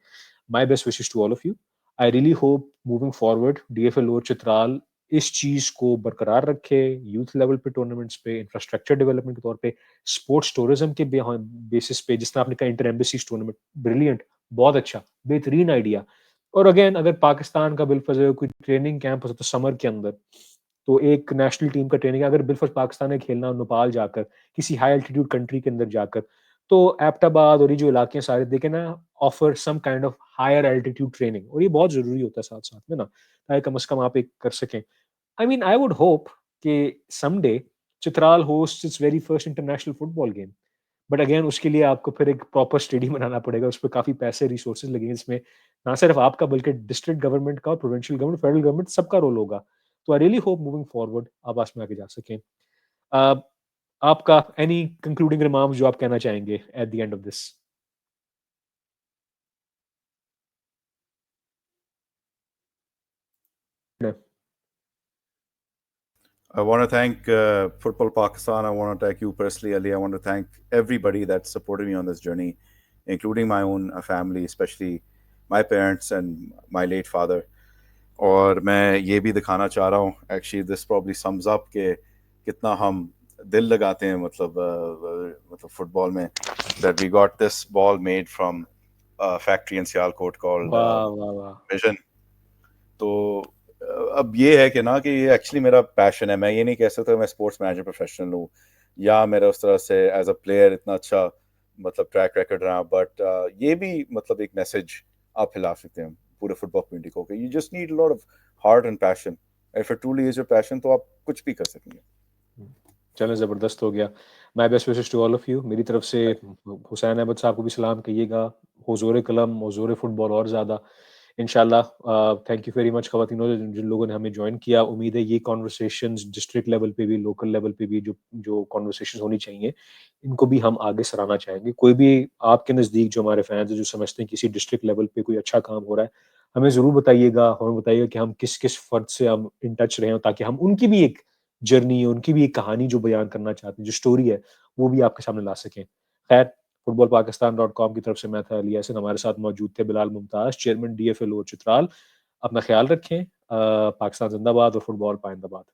my best wishes to all of you. I really hope moving forward D F L O Chitral اس چیز کو برقرار رکھے، یوتھ لیول پہ ٹورنامنٹس پہ، انفراسٹرکچر ڈیولپمنٹ کے طور پہ، اسپورٹس ٹورزم کے بیسس پہ، جس طرح آپ نے کہا انٹر ایمبیسیز ٹورنامنٹ، بریلینٹ، بہت اچھا، بہترین آئیڈیا. اور اگین اگر پاکستان کا بالفضل کوئی ٹریننگ کیمپ ہو سکتا ہے سمر کے اندر، تو ایک نیشنل ٹیم کا ٹریننگ اگر بالفضل پاکستان نے کھیلنا نیپال جا کر، کسی ہائی الٹیٹیوڈ کنٹری کے اندر جا کر، تو ایبٹ آباد اور یہ جو علاقے ہیں سارے دیکھیں نا، offer some kind of higher altitude training, اور یہ بہت ضروری ہوتا ہے ساتھ ساتھ میں نا، تاکہ کم از کم آپ ایک کر سکیں. I mean, I would hope کہ someday Chitral hosts its very first international football game. But again اس کے لیے آپ کو پھر ایک پراپر اسٹیڈیم بنانا پڑے گا، اس پہ کافی پیسے ریسورسز لگیں گے، اس میں نہ صرف آپ کا بلکہ ڈسٹرکٹ گورنمنٹ کا، پروونشل گورنمنٹ، فیڈرل گورنمنٹ، سب کا رول ہوگا. تو آئی ریئلی ہوپ موونگ فارورڈ آپ اس میں آگے جا سکیں. آپ کا اینی کنکلوڈنگ ریمارکس جو آپ کہنا چاہیں گے at the end of this? I want to thank Football Pakistan. I want to thank you personally, Ali. I want to thank everybody that supported me on this journey, including my own family, especially my parents and my late father. اور میں یہ بھی دکھانا چاہ رہا ہوں، ایکچولی دس پرابلی سمز اپ کہ کتنا ہم دل لگاتے ہیں مطلب فٹ بال میں، that we got this ball made from factory in Sialkot called Vision. تو اب یہ ہے کہ نا کہ یہ ایکچولی میرا پیشن ہے. میں یہ نہیں کہہ سکتا میں اسپورٹس مینیجر پروفیشنل ہوں یا میرا اس طرح سے ایز اے پلیئر اتنا اچھا مطلب ٹریک ریکارڈ رہا، بٹ یہ بھی مطلب ایک میسج آپ پھیلا سکتے ہیں پورے فٹ بال کمیونٹی کو کہ you just need lot of heart and passion. If it truly is your passion تو آپ کچھ بھی کر سکیں گے. چلیں زبردست ہو گیا. My best wishes to all of you. میری طرف سے حسین احمد صاحب کو بھی سلام کہیے گا، حضور قلم، حضور فٹ بال اور زیادہ انشاءاللہ. تھینک یو ویری مچ خواتینوں جن لوگوں نے ہمیں جوائن کیا. امید ہے یہ کانورسیشنز ڈسٹرکٹ لیول پہ بھی، لوکل لیول پہ بھی جو کانورسیشنز ہونی چاہیے، ان کو بھی ہم آگے سراہنا چاہیں گے. کوئی بھی آپ کے نزدیک جو ہمارے فینس ہیں جو سمجھتے ہیں کسی ڈسٹرکٹ لیول پہ کوئی اچھا کام ہو رہا ہے، ہمیں ضرور بتائیے گا، ہمیں بتائیے گا کہ ہم کس کس فرد سے ہم ان ٹچ رہے ہیں، تاکہ ہم ان کی بھی ایک جرنی، ان کی بھی ایک کہانی جو بیان کرنا چاہتے ہیں، جو سٹوری ہے، وہ بھی آپ کے سامنے لا سکیں. خیر، فٹ بال پاکستان .com کی طرف سے میں تھا علی حسن، ہمارے ساتھ موجود تھے Bilal Mumtaz, chairman D F L O Chitral. اپنا خیال رکھیں. پاکستان زندہ باد اور فٹ بال پائندہ باد.